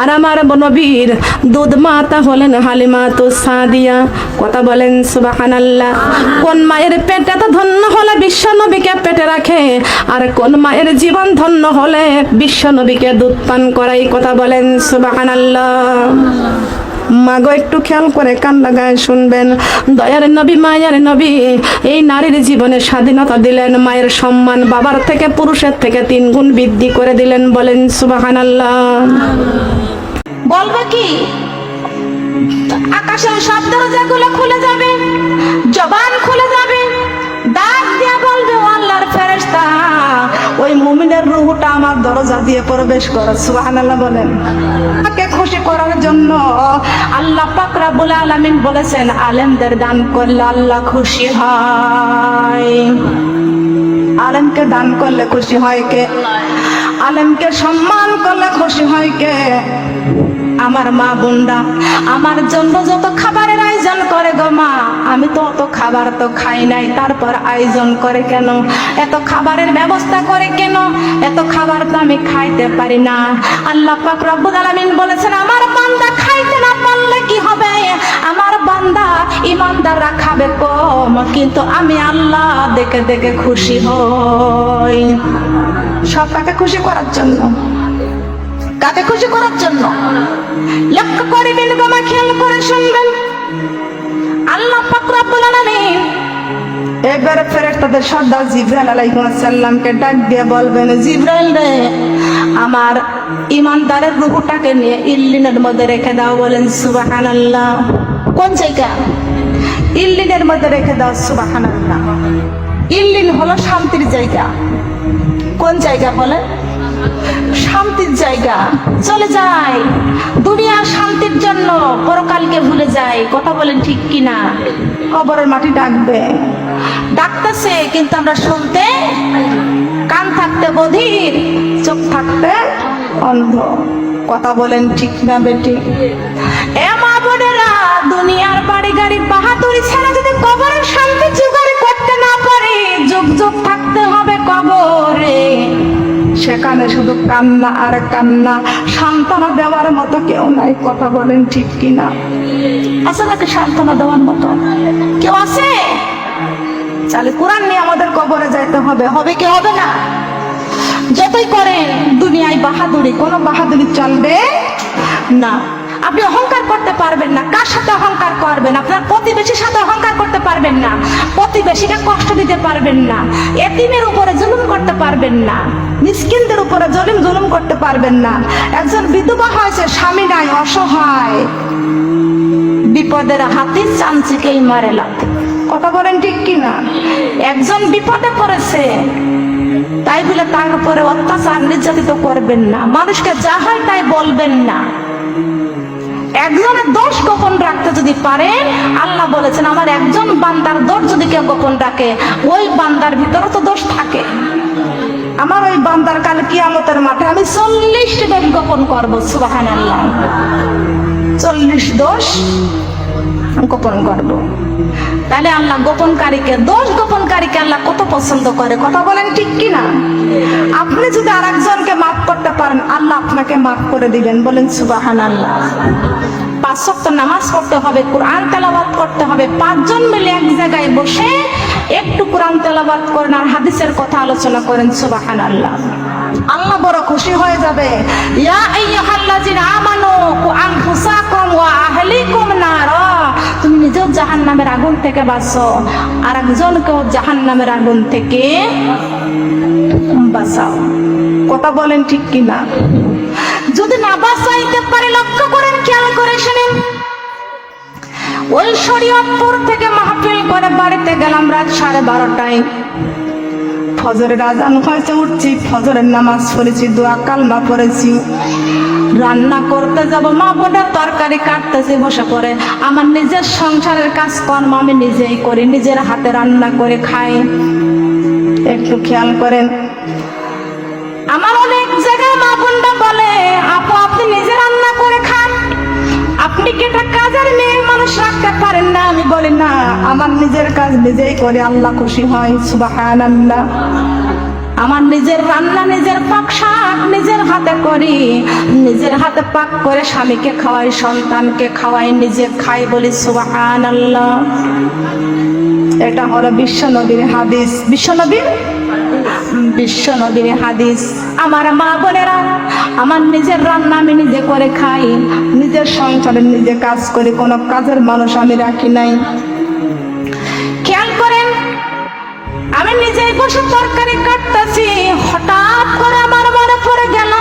আর আমার নবীর দুধ মাতা হলেন হালিমাতুস সাদিয়া। কথা বলেন সুবহানাল্লাহ। কোন মায়ের পেট এত ধন্য হলে বিশ্ব নবীকে পেটে রাখে, আর কোন মায়ের জীবন ধন্য হলে বিশ্ব নবীকে দুধ পান করাই। কথা বলেন সুবহানাল্লাহ। মাগো একটু খেয়াল করে কান লাগায় শুনবেন। দয়ার নবী মায়ের নবী এই নারীর জীবনে স্বাধীনতা দিলেন, মায়ের সম্মান বাবার থেকে পুরুষের থেকে 3 গুণ বৃদ্ধি করে দিলেন। বলেন সুবহানাল্লাহ। বলবে কি? আকাশের সব দরজাগুলো খুলে যাবে, জবান খুলে যাবে, ডাক দিয়ে বলবে ও আল্লাহর ফেরেশতা, ওই মুমিনের রূহটা আমার দরজা দিয়ে প্রবেশ করে। সুবহানাল্লাহ বলেন। তাকে খুশি করার জন্য আল্লাহ পাক রব্বুল আলামিন বলেছেন, আলেমদের দান করলে আল্লাহ খুশি হয়। আলেমকে দান করলে খুশি হয় কে? আলেমকে সম্মান করলে খুশি হয় কে? আমার মা বোনরা আমার জন্য যত খাবারের আয়োজন করে গো মা, আমি তো অত খাবার তো খাই নাই, তারপর আয়োজন করে কেন? এত খাবারের ব্যবস্থা করে কেন? এত খাবার তো আমি খাইতে পারি না। আল্লাহ পাক রব্বুল আলামিন বলেছেন, আমার বান্দা খাইতে না পারলে কি হবে? আমার বান্দা ইমানদাররা খাবে কম, কিন্তু আমি আল্লাহ দেখে দেখে খুশি হই। সব কাকে খুশি করার জন্য? কাকে খুশি করার জন্য? লক্ষ্য করে বিনগমা খেয়াল করে শুনবেন। আল্লাহ পাক রব্বুল আলামিন এবারে ফেরেশতাদের সর্দার জিবরাইল আলাইহিস সালামকে ডাক দিয়ে বলবেন, জিবরাইল রে, আমার ইমানদারের রূহটাকে নিয়ে ইল্লিনের মধ্যে রেখে দাও। বলেন সুবহানাল্লাহ। কোন জায়গা? ইল্লিনের মধ্যে রেখে দাও। সুবহানাল্লাহ। ইল্লিন হলো শান্তির জায়গা। কোন জায়গা বলেন? শান্তির জায়গা। চলে যায় দুনিয়ার শান্তির জন্য, পরকালকে ভুলে যায়। কথা বলেন ঠিক কিনা? কবরের মাটি ডাকবে, ডাকতেছে, কিন্তু আমরা শুনতে, কান থাকতে বধির, চোখ থাকতে অন্ধ। কথা বলেন ঠিক না বেটি? এ মা বোনেরা, দুনিয়ার বাড়ি গাড়ি বাহাদুরি ছাড়া যদি কবরের শান্তি জোগাড় করতে না পারি, যুগ যুগ থাকতে হবে কবরে। সেখানে শুধু কান্না আর কান্না, সান্ত্বনা দেওয়ার মতো কেউ নাই। কথা বলেন ঠিক কিনা? আছে নাকি সান্ত্বনা দেওয়ার মতো কেউ আছে? তাহলে কোরআন নিয়ে আমাদের কবরে যাইতে হবে। হবে কি হবে না? যতই করেন দুনিয়ায় বাহাদুরি, কোনো বাহাদুরি চলবে না। আপনি অহংকার করতে পারবেন না। কার সাথে অহংকার করবেন? আপনার প্রতিবেশীর সাথে অহংকার করতে পারবেন না। প্রতিবেশীকে কষ্ট দিতে পারবেন না। এতিমের উপরে জুলুম করতে পারবেন না। মিসকিনদের উপরে জুলুম করতে পারবেন না। একজন বিধবা হয়েছে, স্বামী নাই, অসহায়, বিপদের হাতে চামচিকেই মারে লাথি। কথা বলেন ঠিক কিনা? একজন বিপদে পড়েছে, তাই বলে তার উপরে অত্যাচার নির্যাতিত করবেন না। মানুষকে যা হয় তাই বলবেন না। একজনের দোষ গোপন রাখতে যদি পারে, আল্লাহ বলেছেন, আমার একজন বান্দার দোষ যদি কেউ গোপন রাখে, ওই বান্দার ভিতরে তো দোষ থাকে। আমার ওই বান্দার কাল কিয়ামতের মাঠে আমি 40 দোষ গোপন করবো। সুবহানাল্লাহ। 40 দোষ গোপন করবো। তাহলে আল্লাহ গোপনকারীকে, দোষ গোপনকারীকে আল্লাহ কত পছন্দ করে। কথা বলেন ঠিক কিনা? আপনি যদি আরেকজনকে মাফ করতে পারেন, আল্লাহ আপনাকে মাফ করে দিবেন। বলেন সুবহানাল্লাহ। 5 ওয়াক্ত নামাজ পড়তে হবে, কোরআন তেলাওয়াত করতে হবে। 5 জন মিলে এক জায়গায় বসে একটু কোরআন তেলাওয়াত করেন আর হাদিসের কথা আলোচনা করেন। সুবহানাল্লাহ। আল্লাহ বড় খুশি হয়ে যাবে। ইয়া আইয়ুহাল্লাযিনা আমানু কু আনফুসাকুম ওয়া আহলিকুম নারা। তুমি নিজেও জাহান্নামের আগুন থেকে বাঁচো, আর একজনকেও জাহান্নামের আগুন থেকে বাঁচাও। কথা বলেন ঠিক কিনা? যদি না বাঁচাইতে পারে, লক্ষ্য করেন, খেয়াল করে শুনেন। ওই শরীয়তপুর থেকে মাহফিল করে বাড়িতে গেলাম রাত 12:30টায়। ফজরের আজান হয়েছে, উঠছি, ফজরের নামাজ পড়েছি, দোয়া কালমা পড়েছি। রান্না করতে যাব, মা বোনের তরকারি কাটতেছি বসে পড়ে। আমার নিজের সংসারের কাজকর্ম আমি নিজেই করি, নিজের হাতে রান্না করে খাই। একটু খেয়াল করেন। আমার অনেক জায়গায় মা বোনরা বলে, আপু আপনি নিজে রান্না করে খান, আপনি কি এটা কাজের মেয়ে মানুষ রাখতে পারেন না? আমি বলি না, আমার নিজের কাজ নিজেই করে, আল্লাহ খুশি হয়। সুবহানাল্লাহ। আমার নিজের রান্না, নিজের পাক শাক নিজের হাতে করি, নিজের হাতে পাক করে স্বামীকে খাওয়াই, সন্তানকে খাওয়াই, নিজে খাই। বলি সুবহানাল্লাহ। এটা হলো বিশ্ব নবীর হাদিস। বিশ্ব নবীর হাদিস। আমার মা বোনেরা, আমার নিজের রান্না আমি নিজে করে খাই, নিজের সংসারে নিজে কাজ করি, কোনো কাজের মানুষ আমি রাখি নাই। খেয়াল করেন, আমি নিজেই বসে তরকারি কাটতেছি, হঠাৎ করে আমার মনে পড়ে গেল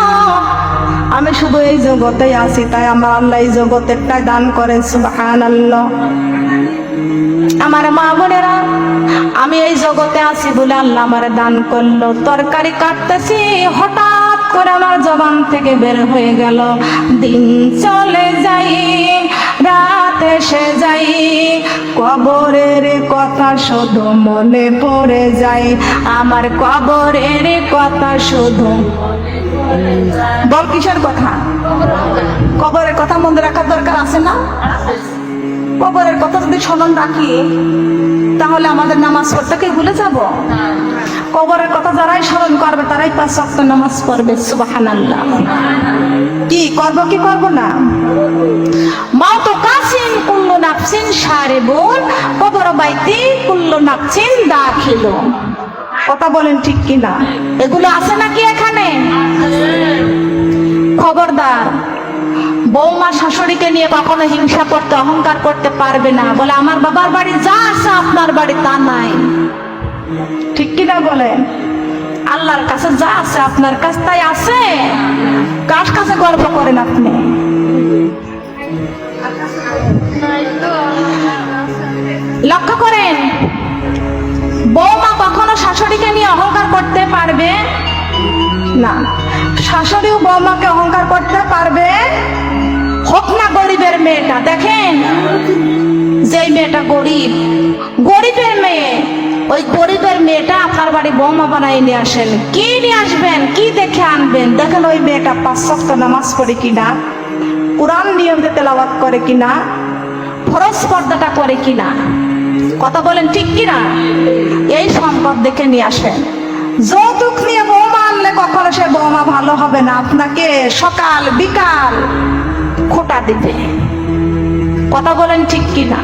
আমি শুধু এই জগতেই আছি, তাই আমার আল্লাহ এই জগতেরটাই দান করেন। সুবহানাল্লাহ। আমার মা বোনেরা, আমি এই জগতে আছি বলে আল্লাহ আমারে দান করলো। তরকারি কাটতেছি, হঠাৎ করে আমার জবান থেকে বের হয়ে গেল, দিন চলে যাই রাত এসে যাই, কবরের কথা শুধু মনে পড়ে যায়, আমার কবরের কথা শুধু। বল কিসের কথা? কবরের কথা মনে রাখার দরকার আছে না? কবরের কথা যদি স্মরণ রাখি তাহলে আমাদের নামাজ পড়তে কি ভুলে যাব? কবরের কথা যারাই স্মরণ করবে তারাই 5 ওয়াক্ত নামাজ পড়বে। সুবহানাল্লাহ। কি করব কি করব না? মাউতু কাসিন কুল্লু নাফসিন শারিবুন কবর বাইতি কুল্লু নাফসিন দাখিলুন। কথা বলেন ঠিক কি না? এগুলো আছে নাকি এখানে? খবরদার, বৌমা শাশুড়িকে নিয়ে কখনো হিংসা করতে, অহংকার করতে পারবে না। বলে আমার বাবার বাড়ি যা আছে আপনার বাড়ি তা নাই। ঠিক কিনা বলেন? আল্লাহর কাছে যা আছে আপনার কাছে তাই আছে। কার কাছে গর্ব করেন আপনি? লক্ষ্য করেন, বৌমা কখনো শাশুড়িকে নিয়ে অহংকার করতে পারবে না। শাশুড়িও বৌমাকে অহংকার করতে পারবে, হোক না গরিবের মেয়েটা। দেখেন, যেই মেয়েটা গরিব, গরিবের মেয়ে, ওই গরিবের মেয়েটা আপনার বাড়ি বৌমা বানাই নিয়ে আসেন, কি নিয়ে আসবেন, কি দেখে আনবেন? দেখেন ওই মেয়েটা 5 ওয়াক্ত নামাজ পড়ে কিনা, কোরআন নিয়মে তেলাওয়াত করে কিনা, ফরজ পর্দাটা করে কিনা। কথা বলেন ঠিক কিনা? এই সম্পদ দেখে নিয়ে আসেন। যৌতুক নিয়ে বৌমা আনলে কখনো সে বৌমা ভালো হবে না, আপনাকে সকাল বিকাল খোটা দিবে। কথা বলেন ঠিক কিনা?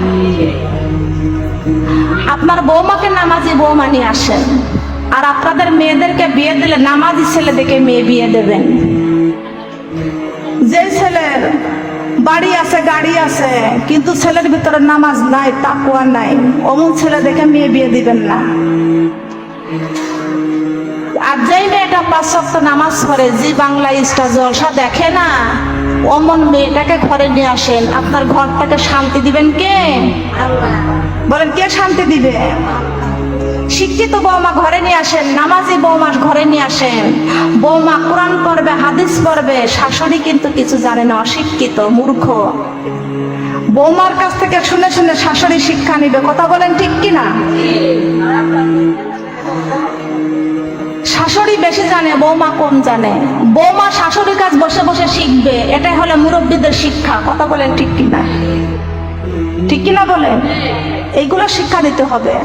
আপনার বৌমাকে নামাজি বৌমা নিয়ে আসেন, আর আপনাদের মেয়েদেরকে বিয়ে দিলে নামাজি ছেলে দেখে মেয়ে বিয়ে দেবেন। যে ছেলের বাড়ি আছে, গাড়ি আছে, কিন্তু ছেলের ভিতরে নামাজ নাই, তাকওয়া নাই, অমুক ছেলে দেখে মেয়ে বিয়ে দিবেন না। আর যেই মেয়েটা 5 ওয়াক্ত নামাজ পড়ে, জি বাংলা স্টার জলসা দেখে না, অমন মেয়েটাকে ঘরে নিয়ে আসেন। আপনার ঘরটাকে শান্তি দিবেন কে? বলেন কে শান্তি দিবে? শিক্ষিত বৌমা ঘরে নিয়ে আসেন, নামাজি বৌমা ঘরে নিয়ে আসেন। বৌমা কোরআন পড়বে, হাদিস পড়বে। শাশুড়ি কিন্তু কিছু জানে না, অশিক্ষিত, মূর্খ। বৌমার কাছ থেকে শুনে শুনে শাশুড়ি শিক্ষা নিবে। কথা বলেন ঠিক কিনা? শাশুড়ি বেশি জানে, বৌমা কম জানে। বৌমা শাশুড়ির কাছে বসে বসে শিখবে, এটাই হলো মুরব্বীদের শিক্ষা। কথা বলেন ঠিক কিনা? ঠিক কিনা বলেন? এইগুলো শিক্ষা দিতে হবে।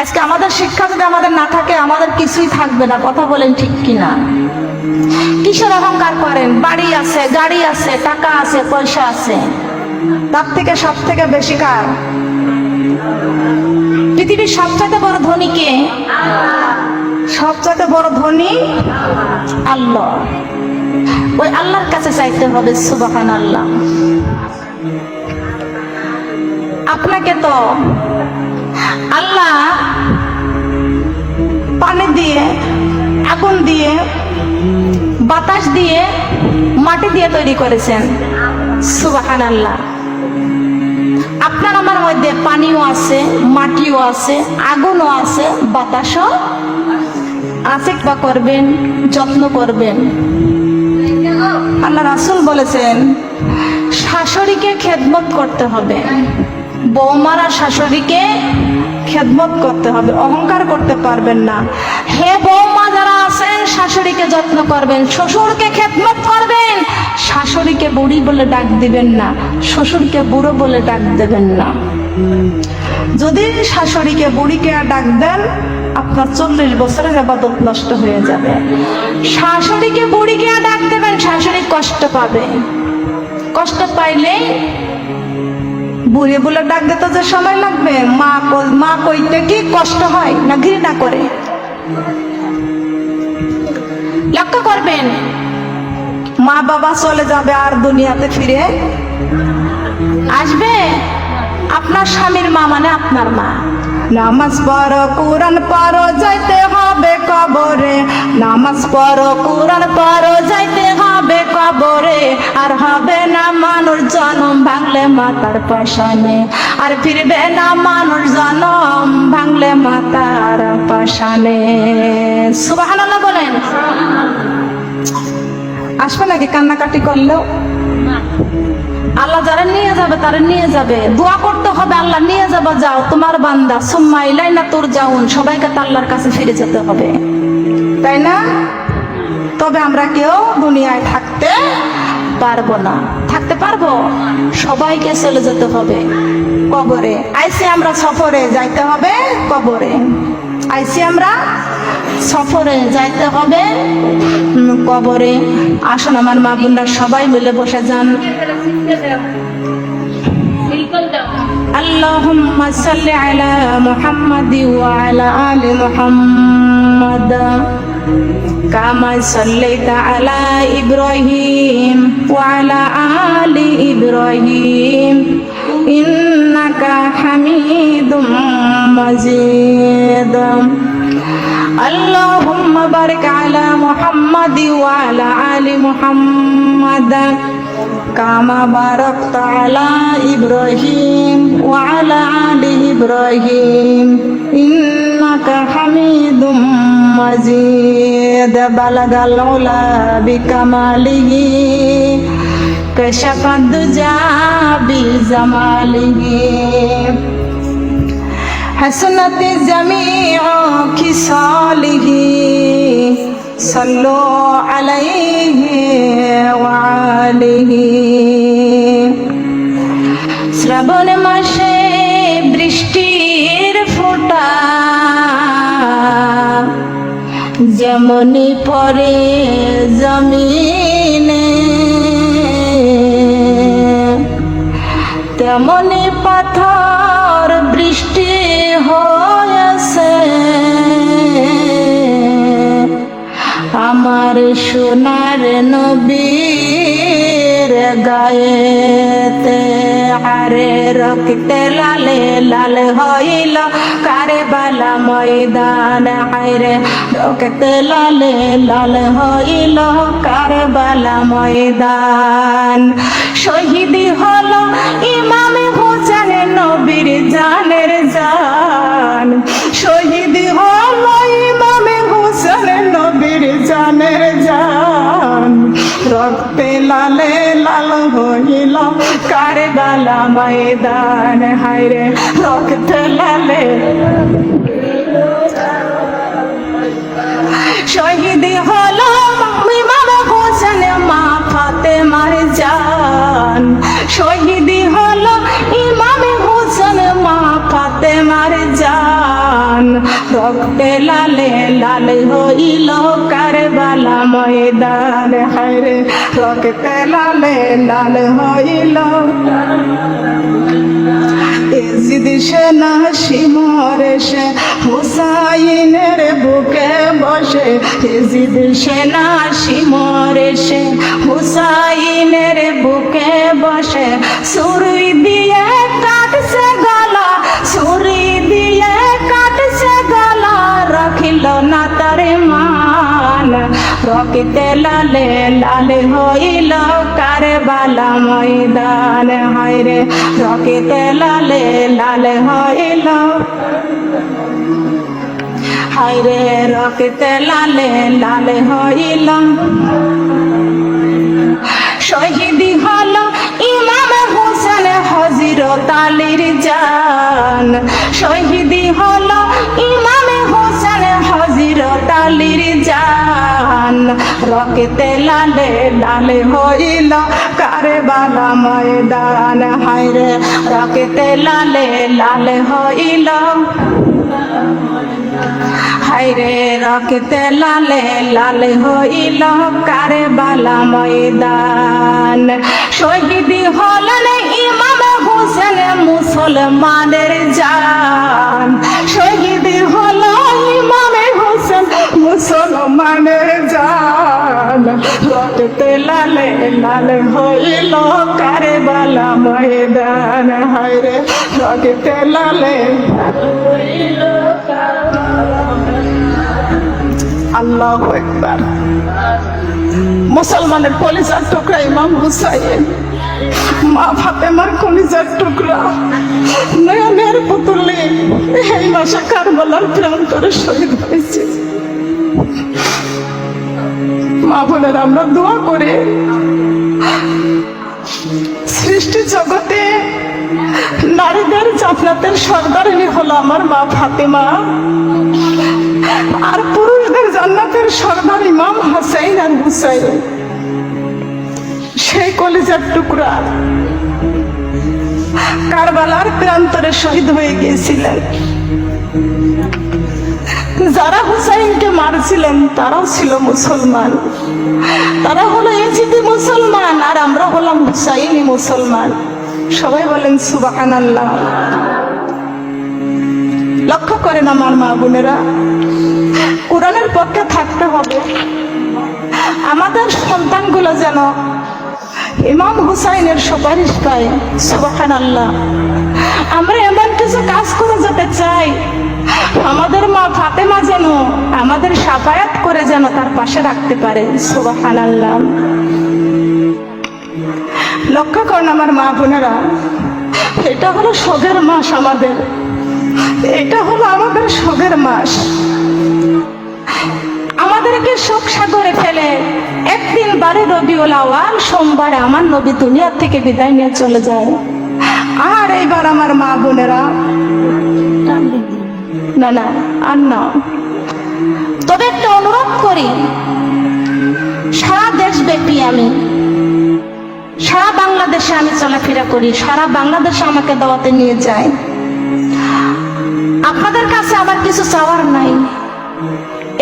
আজকে আমাদের শিক্ষা যদি আমাদের না থাকে, আমাদের কিছুই থাকবে না। কথা বলেন ঠিক কিনা? কিসের অহংকার করেন? বাড়ি আছে, গাড়ি আছে, টাকা আছে, পয়সা আছে, তার থেকে সব থেকে বেশি কার? পৃথিবীর সবচেয়ে বড় ধনী কে? সবচেয়ে বড় ধনী আল্লাহ। ওই আল্লাহর কাছে চাইতে হবে। সুবহানাল্লাহ। আপনাকে তো আল্লাহ পানি দিয়ে, আগুন দিয়ে, বাতাস দিয়ে, মাটি দিয়ে তৈরি করেছেন। সুবহানাল্লাহ। আপনার আমার মধ্যে পানিও আছে, মাটিও আছে, আগুনও আছে, বাতাসও আছে। বা করবেন, যত্ন করবেন। আল্লাহ রাসূল বলেছেন, শাশুড়িকে খেদমত করতে হবে। বৌমারা শাশুড়িকে খেদমত করতে হবে, অহংকার করতে পারবেন না। হে বৌমা যারা আছেন, শাশুড়িকে যত্ন করবেন, শ্বশুরকে খেদমত করবেন। শাশুড়িকে বুড়ি বলে ডাক দিবেন না, শ্বশুরকে বুড়ো বলে ডাক দেবেন না। যদি শাশুড়িকে বুড়িকে ডাক দেন, আপনার 40 বছরের ইবাদত নষ্ট হয়ে যাবে। শাশুড়িকে বুড়িকে ডাক দেবেন, শাশুড়ি কষ্ট পাবে। কষ্ট পাইলে বুড়ি বলে ডাক দিতে যে সময় লাগবে, মা কইতে কি কষ্ট হয় না ঘৃণা করে? লক্ষ্য করবেন, মা বাবা চলে যাবে আর দুনিয়াতে ফিরে আসবে। আপনার স্বামীর মা মানে আপনার মা, নামাজ পড়ো কোরআন পড়ো যাইতে হবে কবরে, নামাজ পড়ো কোরআন পড়ো যাইতে হবে কবরে, আর হবে না মানুষ জনম ভাঙলে মাতার পাশানে, আর ফিরবে না মানুষ জনম ভাঙলে মাতার পাশানে। সুবহানাল্লাহ বলেন। আসবে নাকি কান্নাকাটি করলেও? আল্লাহ যারা নিয়ে যাবে তারা নিয়ে যাবে, দোয়া করতে হবে আল্লাহ নিয়ে যাবে, যাও তোমার বান্দা সুম্মা ইলাইনা তুরজাউন, সবাইকে তো আল্লাহর কাছে ফিরে যেতে হবে, তাই না? তবে আমরা কেউ দুনিয়ায় থাকতে পারবো না, থাকতে পারবো? সবাইকে চলে যেতে হবে কবরে। আইসি আমরা সফরে, যাইতে হবে কবরে। আইসি আমরা সফরে, যাইতে হবে কবরে। আসুন আমার মা বোনরা সবাই মিলে বসে যান। আল্লাহুম্মা সাল্লি আলা মুহাম্মাদ ওয়া আলা আলি মুহাম্মাদ কামা সাল্লাইতা আলা ইব্রাহিম ওয়া আলা আলি ইব্রাহিম ইন্নাকা হামিদুম মাজিদ। আল্লাহুম্মা বারিক আলা মুহাম্মাদ ওয়া আলা আলি মুহাম্মাদ কামা বারাকতা আলা ইব্রাহিম ওয়া আলা আলি ইব্রাহিম ইন্নাকা হামিদুম মাজিদ। বালাগাল উলা বিকামালিহি কাশাফাদ দুজা বিজামালিহি حسنت جميع خصاله صلوا عليه وآله। শ্রাবণ মাসে বৃষ্টির ফোঁটা যেমনি পড়ে জমিনে, তেমনি পাথর বৃষ্টি হয়েছে আমার সোনার নবীর গায়েতে। আরে রক্তে লালে লাল হইল কারবালা ময়দান, আরে রক্তে লালে লাল হইল কারবালা ময়দান। শহীদি হলো ইমামে হোসেন নবীর জানের জান, শহীদি হলো ইমামে হোসেন নবীর জানের জান। রক্তে লালে লাল হইল কারবালা ময়দান, হায়রে রক্তে লালে শহীদি হলো ইমামে হোসেন মা ফাতেমার জান, শহীদি হলো ইমামে হোসেন মা ফাতেমার জান। রক্তে লালে লাল হইল কারবালা ময়দান, হায়রে রক্তে লালে লাল হইল। এজিদ সেনা শিমরে সে হুসাইনের বুকে বসে, এজিদ সেনা শিমরে সে হুসাইনের বুকে বসে। ছুরি দিয়ে কাটছে গলা, ছুরি দিয়ে কাটছে গলা, রাখিল না তার মান। রক্তে লালে লাল হইল কারবালা ময়দান, হায়রে রক্তে লালে লাল হইল, হায়রে রক্তে লালে লাল হইল। শহীদি হলো ইমাম হোসেন হযরত আলীর জান, শহীদি হলো ইমাম হোসেন হযরত আলীর জান। রক্তে লালে লাল হইল কারবালা ময়দান, হায়রে রক্তে লালে লাল হইল, হায়রে রক্তে লালে লাল হইল কারবালা ময়দান। শহীদি হলেন ইমাম হোসেন মুসলমানের জান, শহীদি হলো ইমাম হোসেন মুসলমানের জান। রক্তে রক্তে লালে লাল হইল কারবালা ময়দান, হায় রে রক্তে লালে হইল কারবালা। আল্লাহু আকবার। মুসলমানের কলিজার টুকরা ইমাম হুসাইন, মা ফাতেমার কলিজার টুকরা নয়নের পুতুলে এই মাসে কারবালার প্রান্তরে শহীদ হয়েছে। মা বোনেরা, আমরা দোয়া করে সৃষ্টি জগতে নারীদের জান্নাতের সর্দারিনী হলো আমার মা ফাতেমা, আর পুরুষদের জান্নাতের সর্দার ইমাম হাসাইন আর হুসাইন। সেই কলিজার টুকরা কারবালার প্রান্তরে শহীদ হয়ে গিয়েছিলেন। যারা হুসাইনকে মারছিলেন তারাও ছিল মুসলমান, তারা হলো ইজিদি মুসলমান, আর আমরা হলাম হুসাইনি মুসলমান। সবাই বলেন সুবহানাল্লাহ। লক্ষ্য করেন আমার মা বোনেরা, কোরআনের পক্ষে থাকতে হবে। আমাদের সন্তানগুলো যেন ইমাম হুসাইনের সুপারিশ পায়। সুবহানাল্লাহ। আমরা এমন কিছু কাজ করে যেতে চাই, আমাদের মা ফাতেমা যেন আমাদের শাফায়াত করে যেন তার পাশে রাখতে পারে। সুবহানাল্লাহ। লক্ষ্য করেন আমার মা বোনেরা, এটা হলো শোকের মাস আমাদের, এটা হলো আমাদের শোকের মাস। আমাদেরকে শোক সাগরে ফেলে একদিন 12 রবিউল আউয়াল সোমবারে আমার নবী দুনিয়া থেকে বিদায় নিয়ে চলে যায়। আর এইবার আমার মা বোনেরা, না না আর না, তবে একটা অনুরোধ করি, সারা দেশব্যাপী আমি, সারা বাংলাদেশে আমি চলাফেরা করি, সারা বাংলাদেশে আমাকে দাওয়াতে নিয়ে যায়। আপনাদের কাছে আমার কিছু চাওয়ার নাই,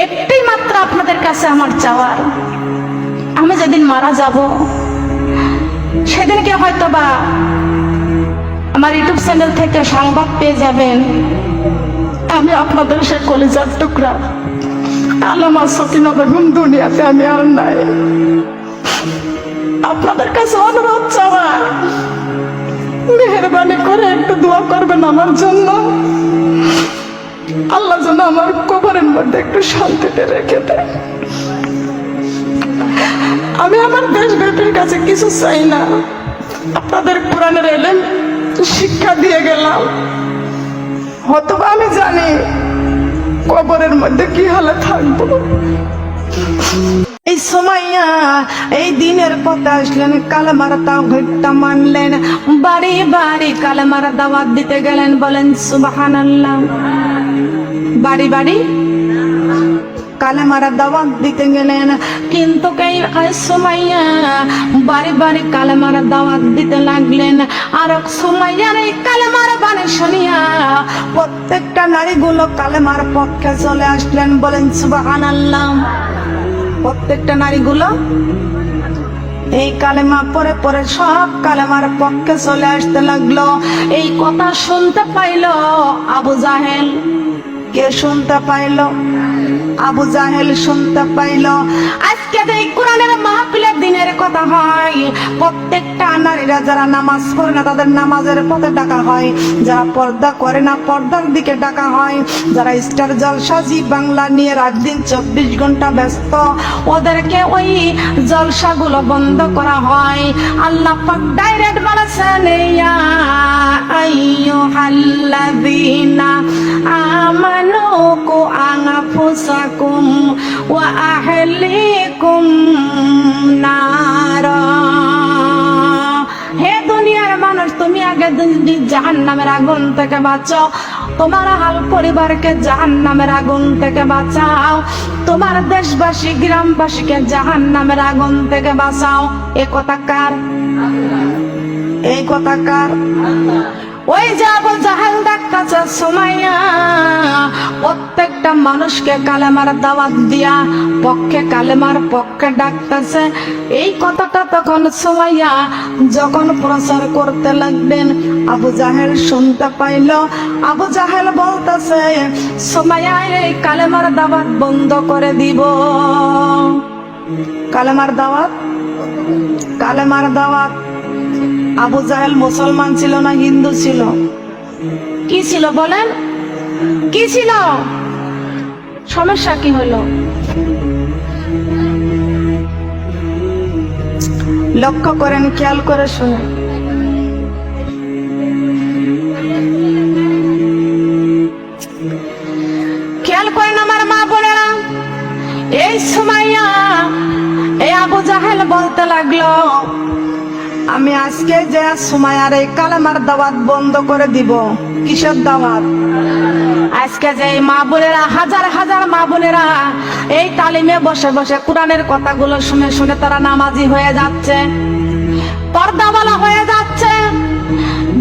একটাই মাত্র আপনাদের কাছে আমার চাওয়ার, আমি যেদিন মারা যাব সেদিনকে হয়তোবা আমার ইউটিউব চ্যানেল থেকে সংবাদ পেয়ে যাবেন, আমি আপনাদের সে কলিজার টুকরা আলেমা সকিনা বেগম দুনিয়াতে আমি আর নাই। আপনাদের কাছে অনুরোধ চাওয়া, মেহেরবানি করে একটু দোয়া করবেন আমার জন্য, আল্লাহ যেন আমার কবরের মধ্যে একটু শান্তিতে রেখে দেয়। আমি আমার দেশব্যাপীর কাছে কিছু চাই না, আপনাদের কোরআনের ইলম শিক্ষা দিয়ে গেলাম, হয়তো আমি জানি কবরের মধ্যে কি হালে থাকবো। এই সুমাইয়া এই দিনের পথে আসলেন, কালেমার তাওহীদটা মানলেন, বাড়ি বাড়ি কালেমার দাওয়াত দিতে গেলেন। বলেন সুবহানাল্লাহ। বাড়ি বাড়ি কালেমার দাওয়াত দিতে গেলেন, কিন্তু সুমাইয়া বাড়ি বাড়ি কালেমার দাওয়াত দিতে লাগলেন। আর সুমাইয়ার এই কালেমার বাণী শুনিয়া প্রত্যেকটা নারীগুলো কালেমার পক্ষে চলে আসলেন। বলেন সুবহানাল্লাহ। প্রত্যেকটা নারীগুলো এই কালেমা পরে পরে সব কালেমার পক্ষে চলে আসতে লাগলো। এই কথা শুনতে পাইল আবু জাহেল। কে শুনতে পাইল? আবু জাহেল শুনতে পাইল। আজকে এই কোরআনের মাহফিলের দিনের কথা হয়, প্রত্যেকটা নারীরা যারা নামাজ পড়ে না তাদের নামাজের পথে ডাকা হয়, যারা পর্দা করে না পর্দার দিকে ডাকা হয়, যারা স্টার জলসা জি বাংলা নিয়ে রাত দিন 24 ঘন্টা ব্যস্ত, ওদেরকে ওই জলসাগুলো বন্ধ করা হয়। আল্লাহ পাক ডাইরেক্ট বলেছেন, ইয়া আইয়ুহাল্লাযীনা আমানু কু আনফুসাকুম ওয়া আহলিকুম নারা। হে দুনিয়ার মানুষ, তুমি আগে জাহান্নামের আগুন থেকে বাঁচো, তোমার হাল পরিবারকে জাহান্নামের আগুন থেকে বাঁচাও, তোমার দেশবাসী গ্রামবাসীকে জাহান্নামের আগুন থেকে বাঁচাও। এ কথা কার? এই কথা কার? ওই যে আবু জাহেল ডাকতেছে সুমাইয়া, প্রত্যেকটা মানুষকে কালেমার দাওয়াত দিয়া পক্ষে কালেমার পক্ষে ডাকতেছে। এই কথাটা তখন সুমাইয়া যখন প্রচার করতে লাগলেন, আবু জাহেল শুনতে পাইল। আবু জাহেল বলতেছে, সুমাইয়া এই কালেমার দাওয়াত বন্ধ করে দিব। কালেমার দাওয়াত, কালেমার দাওয়াত। আবু জাহেল মুসলমান ছিল না হিন্দু ছিল? কি ছিল বলেন? কি ছিল? সমস্যা কি হলো? লক্ষ্য করেন, খেয়াল করে শুনেন। খেয়াল করেন আমার মা বোনেরা, এই সুমাইয়া এই আবু জাহেল বলতে লাগলো, আমি আজকে যে সুমাইয়ার এই কালেমার দাওয়াত বন্ধ করে দিব। কিসের দাওয়াত? আজকে যে মা বোনেরা, হাজার হাজার মা বোনেরা এই তালিমে বসে বসে কোরআনের কথাগুলো শুনে শুনে তারা নামাজি হয়ে যাচ্ছে, পর্দাওয়ালা হয়ে যাচ্ছে,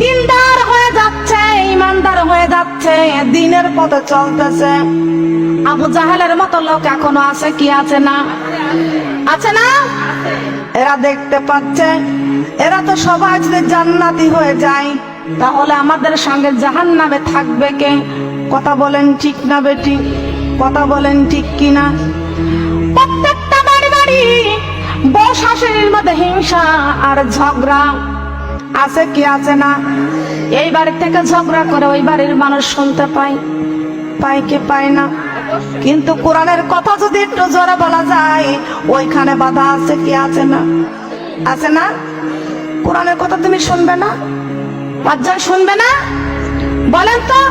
দিনদার হয়ে যাচ্ছে, ইমানদার হয়ে যাচ্ছে, দিনের পথে চলতেছে। আবু জাহেলের মতো লোক এখনো আছে কি আছে না? আছে না? এরা দেখতে পাচ্ছে, এরা তো সবাই যদি জান্নাতি হয়ে যায় তাহলে আমাদের সঙ্গে জাহান্নামে থাকবে কে? কথা বলেন ঠিক না বেটি? কথা বলেন ঠিক কিনা? প্রত্যেকটা বাড়ি বাড়ি বউ শাশুড়ির মধ্যে হিংসা আর ঝগড়া আছে কি আছে না? এই বাড়ি থেকে ঝগড়া করে ওই বাড়ির মানুষ শুনতে পায়, পায় কি পায় না? কিন্তু কোরআনের কথা যদি একটু জোরে বলা যায় ওইখানে বাধা আছে কি আছে না? আছে না? কোরআনের কথা তুমি শুনবে না? বাচ্চা শুনবে না? বলেন তো।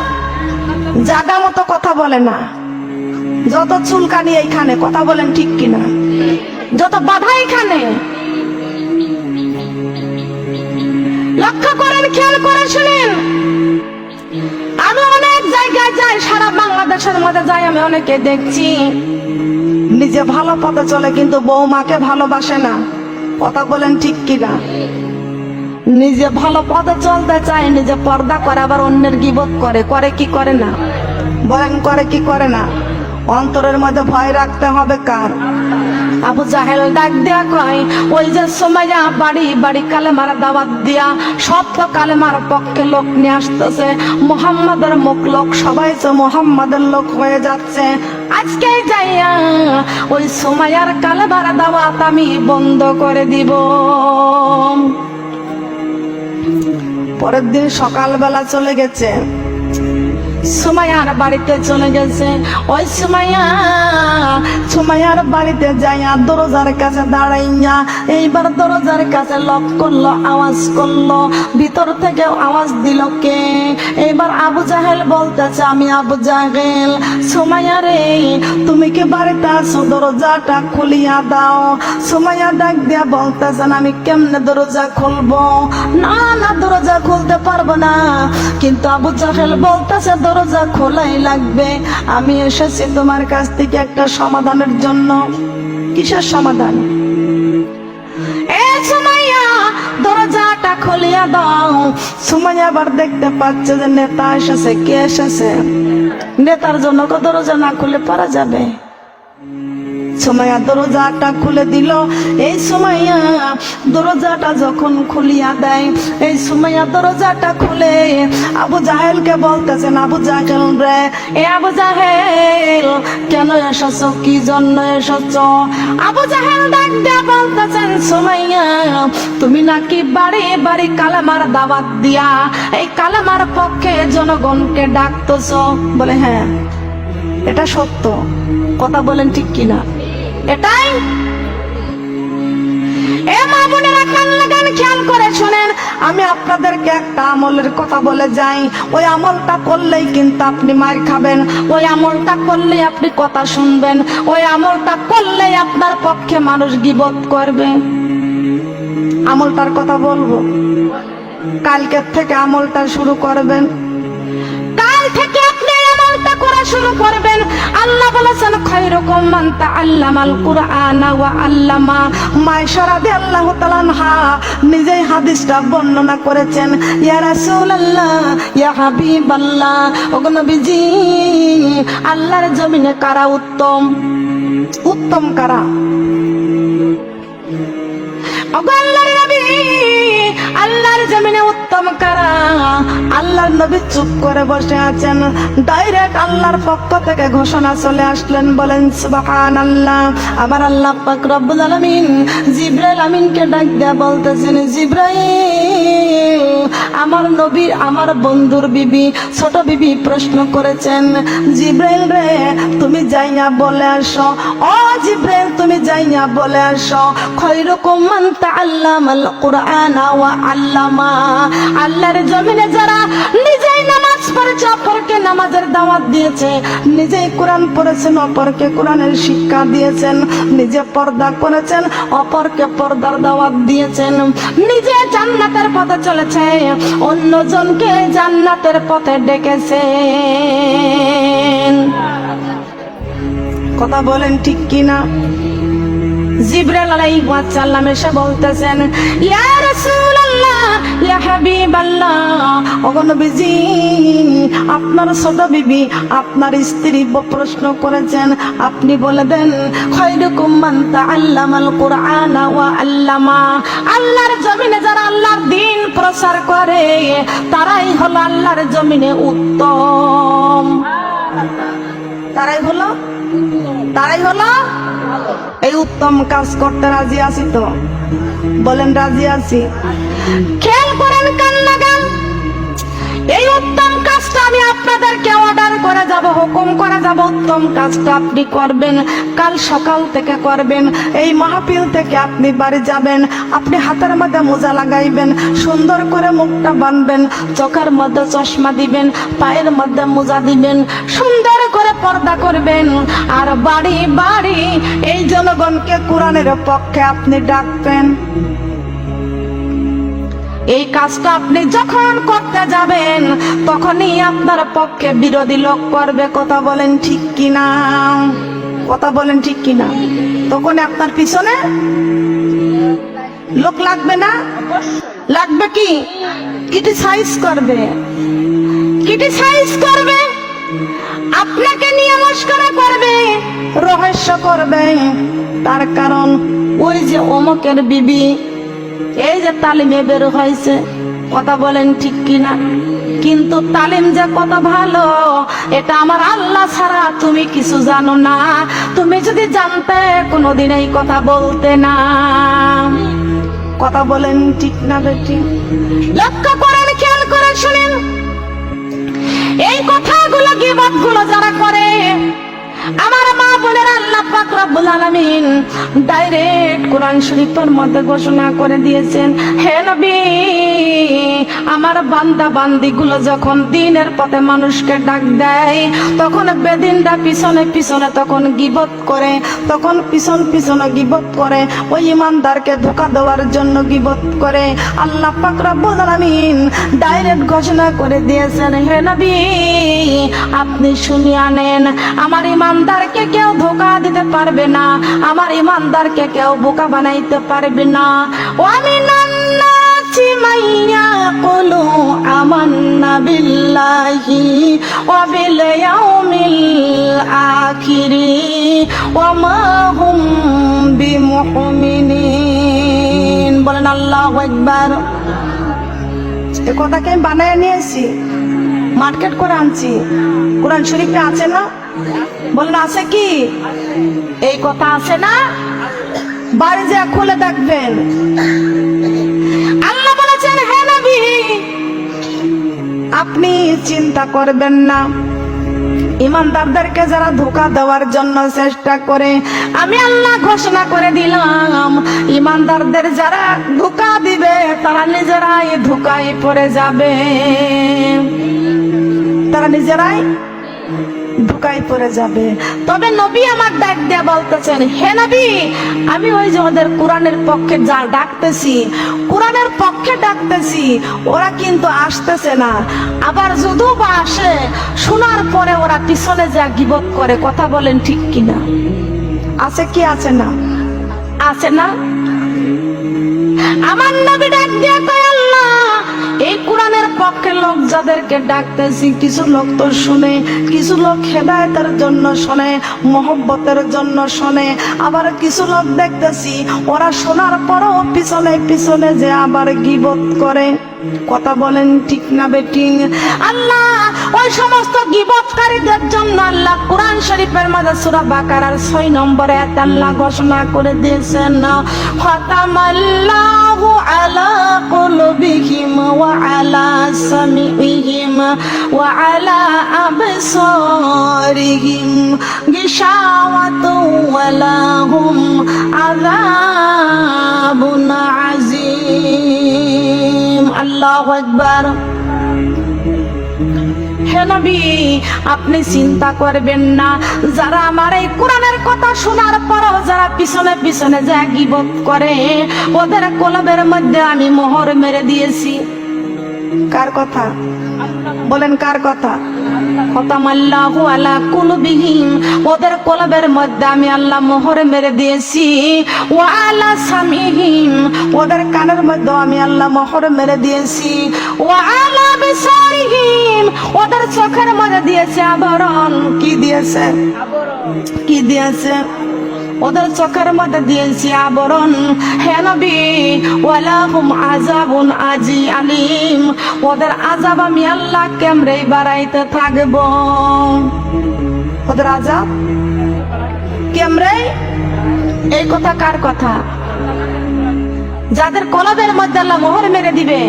জাগা মতো কথা বলে না, যত চুলকানি এইখানে, কথা বলেন ঠিক কিনা? যত বাধা এইখানে। লক্ষ্য করেন, খেয়াল করে শুনেন। আমি অনেক জায়গায় যাই, সারা বাংলাদেশের মধ্যে যাই, আমি অনেকে দেখছি নিজে ভালো পথে চলে কিন্তু বৌমাকে ভালোবাসে না। কথা বলেন ঠিক কিনা? নিজে ভালো পথে চলতে চায়, নিজে পর্দা করে, আবার অন্যের গীবত করে। করে কি করে না? বলেন করে কি করে না? অন্তরের মধ্যে ভয় রাখতে হবে কার? আবু জাহেল ডাক দেয়া কয়, ওই যে সুমাইয়া বাড়ি বাড়ি কালেমার দাওয়াত দিয়া সব তো কালেমার পক্ষে লোক নিয়ে আসতেছে, মুহাম্মাদের মুখ লোক, সবাই তো মুহাম্মাদের লোক হয়ে যাচ্ছে। আজকে যাইয়া ওই সুমাইয়ার কালেমার দাওয়াত আমি বন্ধ করে দিব। পরের দিন সকালবেলা চলে গেছে, সুমাইয়ার বাড়িতে চলে গেছে। ওই সুমাইয়ার বাড়িতে যাইয়া দরজার কাছে দাঁড়াইয়া এইবার দরজার কাছে লক করলো, আওয়াজ করলো, ভিতর থেকে আওয়াজ দিল কে? এইবার আবু জাহেল বলতেছে, আমি আবু জাহেল। সুমাইয়া রে, তুমি কি বাড়িতে আছো? দরজাটা খুলিয়া দাও। সুমাইয়া ডাক দিয়া বলতেছেন, আমি কেমনে দরজা খুলবো? না না, দরজা খুলতে পারবো না। কিন্তু আবু জাহেল বলতেছে, দরজা খোলাই লাগবে। আমি এসেছি তোমার কাছ থেকে একটা সমাধানের জন্য। কিসের সমাধান? সুমাইয়া দরজাটা খুলিয়া দাও। সুমাইয়া আবার দেখতে পাচ্ছে যে নেতা এসেছে। কে এসেছে? নেতার জন্য দরজা না খুলে পারা যাবে? সুমাইয়া দরজাটা খুলে দিল। এই সুমাইয়া দরজাটা যখন খুলিয়া দেয়, এই সুমাইয়া দরজাটা খুলে আবু জাহেলকে বলতেছেন, আবু জাহেল রে, এ আবু জাহেল কেন এসেছো? কি জন্য এসেছো? আবু জাহেল ডাক দিয়া বলতেছেন, সুমাইয়া তুমি নাকি বাড়ি বাড়ি কালেমার দাওয়াত দিয়া এই কালেমার পক্ষে জনগণকে ডাকতেছো। বলে হ্যাঁ, এটা সত্য। কথা বলেন ঠিক কিনা? এটাই। এ মা বোনেরা কান লাগান, খেয়াল করে শোনেন। আমি আপনাদেরকে একটা আমলের কথা বলে যাই, ওই আমলটা করলেই কিন্তু আপনি মার খাবেন, ওই আমলটা করলেই আপনি কথা শুনবেন, ওই আমলটা করলেই আপনার পক্ষে মানুষ গীবত করবে। আমলটার কথা বলবো, কালকের থেকে আমলটা শুরু করবেন। কাল থেকে আপনি আমলটা করা শুরু করবেন। আল্লাহ বলেছেন, খায়রুকুম মান তাআল্লামাল কুরআনা ওয়া আল্লামা। মায়েশা রাদিয়াল্লাহু তাআলা আনহা নিজেই হাদিসটা বর্ণনা করেছেন। ইয়া রাসূলুল্লাহ, ইয়া হাবিবাল্লাহ, ওগো নবীজি, আল্লাহর জমিনে কারা উত্তম? উত্তম কারা? ওগো আল্লাহর নবী, আল্লাহর জমিনে উত্তম কারা? আল্লাহর নবী চুপ করে বসে আছেন। ডাইরেক্ট আল্লাহর পক্ষ থেকে ঘোষণা চলে আসলেন, বলেন সুবহানাল্লাহ। আবার আল্লাহ পাক রব্বুল আলামিন জিবরাইল আমিনকে ডাক দেয়া বলতেছেন, জিবরাইল, আমার নবী আমার বন্ধুর বিবি ছোট বিবি প্রশ্ন করেছেন, জিবরাইল রে তুমি যাইয়া বলে আসো, ও জিবরাইল তুমি যাইয়া বলে আসো, খায়রুকুম মান তাআল্লামাল কুরআনা ওয়া আল্লামা। আল্লাহর জমিনে যারা নিজেই নামাজ পড়েছে, অপরকে নামাজের দাওয়াত দিয়েছে, নিজেই কোরআন পড়েছেন, অপরকে কোরআনের শিক্ষা দিয়েছেন, নিজে পর্দা করেছেন, অপরকে পর্দার দাওয়াত দিয়েছেন, নিজে জান্নাতের পথে চলেছে, অন্যজনকে জান্নাতের পথে ডেকেছেন। কথা বলেন ঠিক কিনা? জিবরাইল আলাইহিস সালাম এসে বলতেছেন, ইয়া রাসূলুল্লাহ, ইয়া হাবিবাল্লাহ, ওগো নবীজি, আপনার ছোট বিবি আপনার স্ত্রী প্রশ্ন করেছেন, আপনি বলে দেন, খায়রুকুম মান তাআল্লামাল কুরআনা ওয়া আল্লামা। আল্লাহর জমিনে যারা আল্লাহর দ্বীন প্রচার করে তারাই হলো আল্লাহর জমিনে উত্তম। তারাই হলো এই উত্তম কাজ করতে রাজি আছি তো? বলেন রাজি আছি। খেয়াল করেন কান্না গান, এই উত্তম কাজটা আমি আপনাদেরকে অর্ডার করে যাব, হুকুম করে যাব, উত্তম কাজটা আপনি করবেন, কাল সকাল থেকে করবেন। এই মাহফিল থেকে আপনি বাড়ি যাবেন, আপনি হাতের মধ্যে মোজা লাগাইবেন, সুন্দর করে মুখটা বাঁধবেন, চোখের মধ্যে চশমা দিবেন, পায়ের মধ্যে মোজা দিবেন, সুন্দর করে পর্দা করবেন, আর বাড়ি বাড়ি এই জনগণকে কোরআনের পক্ষে আপনি ডাকবেন। এই কাজটা আপনি যখন করতে যাবেন তখনই আপনার পক্ষে বিরোধী লোক করবে। কথা বলেন ঠিক কিনা? কথা বলেন ঠিক কিনা? তখন আপনার পিছনে লোক লাগবে না? লাগবে কি? ক্রিটিসাইজ করবে, ক্রিটিসাইজ করবে, আপনাকে নিয়ে মস্করা করবে, রহস্য করবে। তার কারণ ওই যে অমুকের বিবি এই যে তালিমে বের হয়েছে। কথা বলেন ঠিক কিনা? কিন্তু তালিম যে কত ভালো এটা আমার আল্লাহ ছাড়া তুমি কিছু জানো না। তুমি যদি জানতে কোনোদিন এই কথা বলতে না। কথা বলেন ঠিক না বেটি? লক্ষ্য করেন, খেয়াল করে শুনেন, এই কথাগুলো গীবতগুলো যারা করে, আমার মা বোনের আল্লাহ পাক রব্বুল আলামিন ডাইরেক্ট কোরআন শরীফের মধ্যে ঘোষণা করে দিয়েছেন, হে নবী, আমার বান্দা বান্দিগুলো যখন দ্বীনের পথে মানুষকে ডাক দেয় তখন বেদিনরা পিছনে পিছনে তখন গীবত করে, তখন পিছন পিছনে গীবত করে, ওই ইমানদারকে ধোঁকা দেওয়ার জন্য গীবত করে। আল্লাহ পাক রব্বুল আলামিন ডাইরেক্ট ঘোষণা করে দিয়েছেন, হে নবী আপনি শুনিয়ে নেন, আমার ইমানদারকে কেউ ধোঁকা দিতে পারবে না, আমার ইমানদারকে কেউ বোকা বানাইতে পারবে না। ওয়ামিনান নাসি মাইয়া কুলু আমান্না বিল্লাহি ওয়া বিল ইয়াউমিল আখিরি ওয়া মা হুম বিমুমিনিন। বলেন আল্লাহু আকবার। এই কথাকে আমি বানায় নিয়েছি, মার্কেট করে আনছি, কোরআন শরীফে আছে না? বলেন আছে কি? এই কথা আছে না? বাড়ি যা খুলে দেখবেন। আল্লাহ বলেছেন, হে নবী আপনি চিন্তা করবেন না, ইমানদারদেরকে যারা ধোঁকা দেওয়ার জন্য চেষ্টা করে আমি আল্লাহ ঘোষণা করে দিলাম, ইমানদারদের যারা ধোঁকা দিবে তারা নিজেরাই ধোঁকায় পড়ে যাবে, তারা নিজেরাই ধোঁকায় পড়ে যাবে। তবে নবী আমার ডাক দিয়ে বলতেছেন, হে নবী আমি ওই যে ওদের কোরআনের পক্ষে যা ডাকতেছি, কোরআনের পক্ষে ডাকতেছি, ওরা কিন্তু আসতেছে না। আবার যদিও বা আসে, শোনার পরে ওরা পিছনে যা গীবত করে। কথা বলেন ঠিক কিনা? আছে কি আছে না? আছে না? আমার নবী ডাক দিয়ে কয়, আল্লাহ এই কোরআনের পক্ষে লোক যাদেরকে ডাকতেছি কিছু লোক তো শুনে, কিছু লোক হেদায়েতের জন্য শোনে, মহব্বতের জন্য শোনে, আবার কিছু লোক দেখতেছি ওরা শোনার পরও পিছনে পিছনে যে আবার গীবত করে। কথা বলেন ঠিক না বেঠিক? আল্লাহ ওই সমস্ত গীবতকারীদের জন্য আল্লাহ কোরআন শরীফের মধ্যে সূরা বাকারার 6 নম্বরে আল্লাহ ঘোষণা করে দিয়েছেন, খাতামাল্লাহু আলা কুলুবিহিম ওয়া আলা সামিইহিম ওয়া আলা আবসারিহিম গিশাওয়াতু ওয়া লাহুম আযাবুন আযীম। আল্লাহু আকবার। হে নবী, আপনি চিন্তা করবেন না, যারা আমার এই কোরআনের কথা শোনার পরও যারা পিছনে পিছনে যা গীবত করে ওদের কলবের মধ্যে আমি মোহর মেরে দিয়েছি। কার কথা বলেন? কার কথা? খতামাল্লাহু আলা কুলুবিহিম, ওদের কলবের মধ্যে আমি আল্লাহ মোহর মেরে দিয়েছি। ওয়া আলা সামিহিম, ওদের কানের মধ্যে আমি আল্লাহ মোহর মেরে দিয়েছি। ওয়া আলা বিসারিহিম, ওদের চোখের মধ্যে দিয়েছে আবরণ। কি দিয়েছে? কি দিয়েছে? ওদের চোখের মধ্যে দিয়েছি আবরণ। হে নবী, ওয়ালাহুম আযাবুন আলীম, ওদের আযাব আমি আল্লাহ কেমরে বাড়াইতে থাকব। ওদের আযাব কেমরে? এই কথা কার কথা? যাদের কলবের মধ্যে আল্লাহ মোহর মেরে দিবে,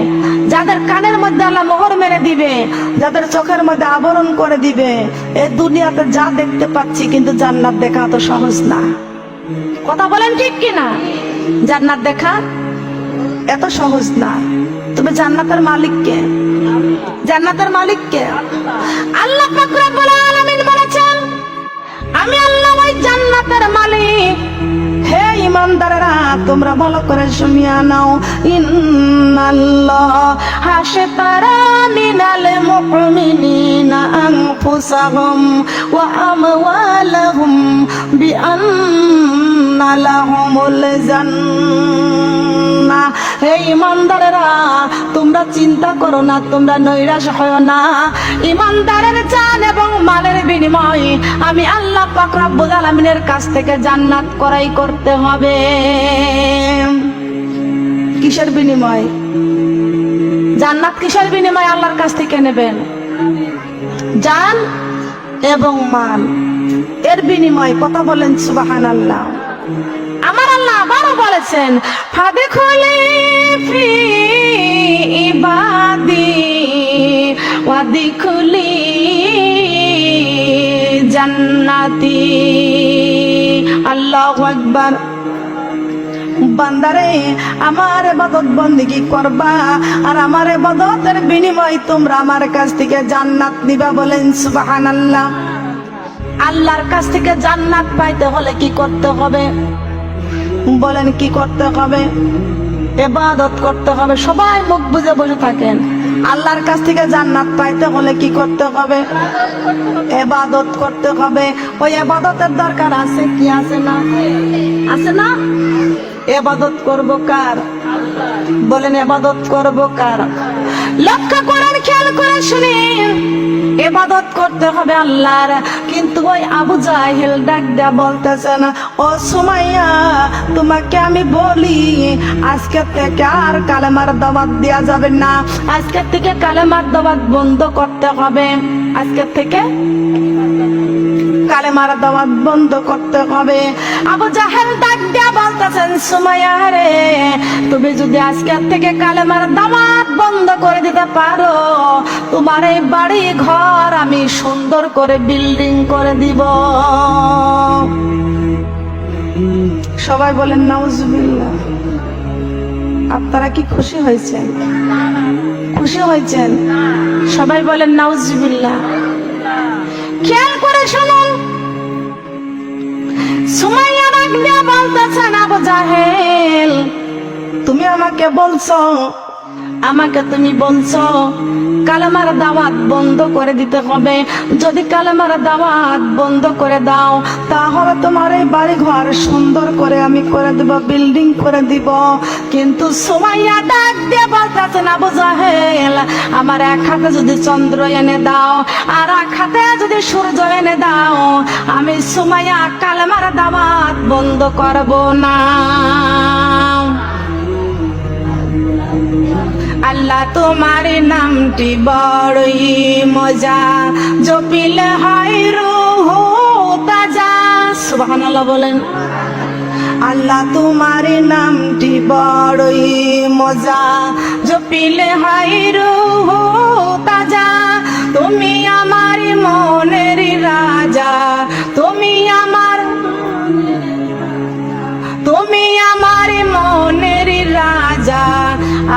যাদের কানের মধ্যে আল্লাহ মোহর মেরে দিবে, যাদের চোখের মধ্যে আবরণ করে দিবে। এই দুনিয়াতে যা দেখতে পাচ্ছি কিন্তু জান্নাত দেখা তো সহজ না। কথা বলেন ঠিক কিনা? জান্নাত দেখা এত সহজ না। তবে জান্নাতের মালিক কে? জান্নাতের মালিক কে? আল্লাহ পাক রব্বুল আলামিন বলেছেন, আমি আল্লাহ ওই জান্নাতের মালিক। হে ইমানদাররা, তোমরা ভালো করে শুনিয়া নাও, ইন্নাল্লাহ হাশতারা মিনাল মুমিনিনা আনফুসাহুম ওয়া আমওয়ালাহুম বিআন্না লাহুমুল জান্নাহ। হে ইমানদাররা, তোমরা চিন্তা করো না, তোমরা নৈরাশ হয় না। ইমানদারের জান এবং মালের বিনিময়ে আমি আল্লাহ পাক রব্বুল আলামিনের কাছ থেকে জান্নাত ক্রয় করতে হবে। কিসের বিনিময়? জান্নাত কিসের বিনিময় আল্লাহর কাছ থেকে নেবেন? জান এবং মাল, এর বিনিময়। কথা বলেন সুবহানাল্লাহ। আমার আল্লাহ আবারও বলেছেন, ফাদখুলি ফি ইবাদি ওয়াদখুলি জান্নাতি। আল্লাহু আকবার। বান্দারে, আমার ইবাদত বন্দেগী করবা, আর আমার ইবাদতের বিনিময় তোমরা আমার কাছ থেকে জান্নাত নিবা। বলেন সুবহানাল্লাহ। আল্লাহর কাছ থেকে জান্নাত পাইতে হলে কি করতে হবে? বলেন কি করতে হবে? ইবাদত করতে হবে। সবাই মুখ বুজে বসে থাকেন। আল্লাহর কাছ থেকে জান্নাত পাইতে হলে কি করতে হবে? ইবাদত করতে হবে। ওই ইবাদতের দরকার আছে কি আছে না? আছে না? ইবাদত করব কার? বলেন ইবাদত করব কার? লক্ষ্য করেন, খেয়াল করে শুনেন, ইবাদত করতে হবে আল্লাহর। কিন্তু ওই আবু জাহেল ডাক দেয়া বলতেছে না, ও সুমাইয়া, তোমাকে আমি বলি আজকে থেকে আর কালেমার দাওয়াত দেয়া যাবে না। আজকে থেকে কালেমার দাওয়াত বন্ধ করতে হবে। আজকে থেকে কালেমার দাওয়াত বন্ধ করতে হবে। আবু জাহেল ডাক দেয়া বলতেছেন, সুমাইয়া রে, তুমি যদি আজকে থেকে কালেমার দাওয়াত বন্ধ করে দিতে পারো, তোমার এই বাড়ি ঘর আমি সুন্দর করে বিল্ডিং করে দিব। সবাই বলেন নাউজুবিল্লাহ। আপনারা কি খুশি হয়েছেন? খুশি হয়েছেন? সবাই বলেন নাউজুবিল্লাহ। খেয়াল করে শুনুন, সুমাইয়া ডাক দিয়া বলতেছেন, আবু জাহেল, তুমি আমাকে বলছো আমাকে তুমি বলছো কালেমার দাওয়াত বন্ধ করে দিতে হবে। যদি কালেমার দাওয়াত বন্ধ করে দাও তাহলে তোমার এই বাড়ি ঘর সুন্দর করে আমি করে দেব, বিল্ডিং করে দিব। কিন্তু সুমাইয়া ডাক দিয়ে বলতেছে না, আবু জাহেল আমার এক হাতে যদি চন্দ্র এনে দাও আর এক হাতে যদি সূর্য এনে দাও, আমি সুমাইয়া কালেমার দাওয়াত বন্ধ করব না। আল্লাহ তোমার নামটি বড়ই মজা, জপিলে হয় রূহ তাজা। সুবহানাল্লাহ বলেন। আল্লাহ তোমার নামটি বড়ই মজা, জপিলে হয় রূহ তাজা। তুমি আমার মনের রাজা, তুমি আমার মনের রাজা,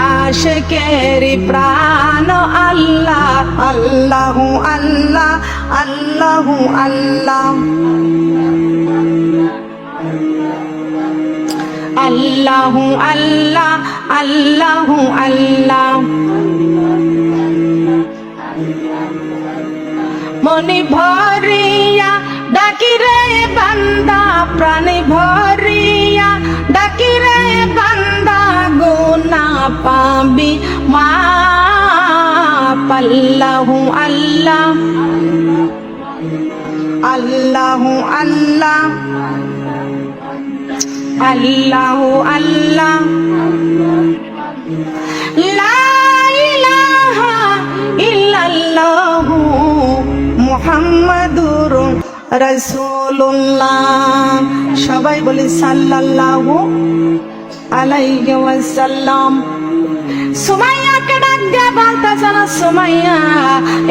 আশিকেরি প্রাণ আল্লাহ। আল্লাহু আল্লাহ, আল্লাহু আল্লাহ, আল্লাহু আল্লাহ, আল্লাহু আল্লাহ। মনি ভরিয়া ডাকি রে বান্দা, প্রাণী ভরিয়া ডাকি রে বান্দা, গুনা পাবি মাপ। আল্লাহু আল্লাহ, আল্লাহু আল্লাহ, আল্লাহু আল্লাহ, লা ইলাহা ইল্লাল্লাহু মুহাম্মাদুর রাসূলুল্লাহ। সবাই বলি সাল্লাল্লাহু আলাইহি ওয়াসাল্লাম। সুমাইয়াকে ডাক দিয়ে বলতেছে না, সুমাইয়া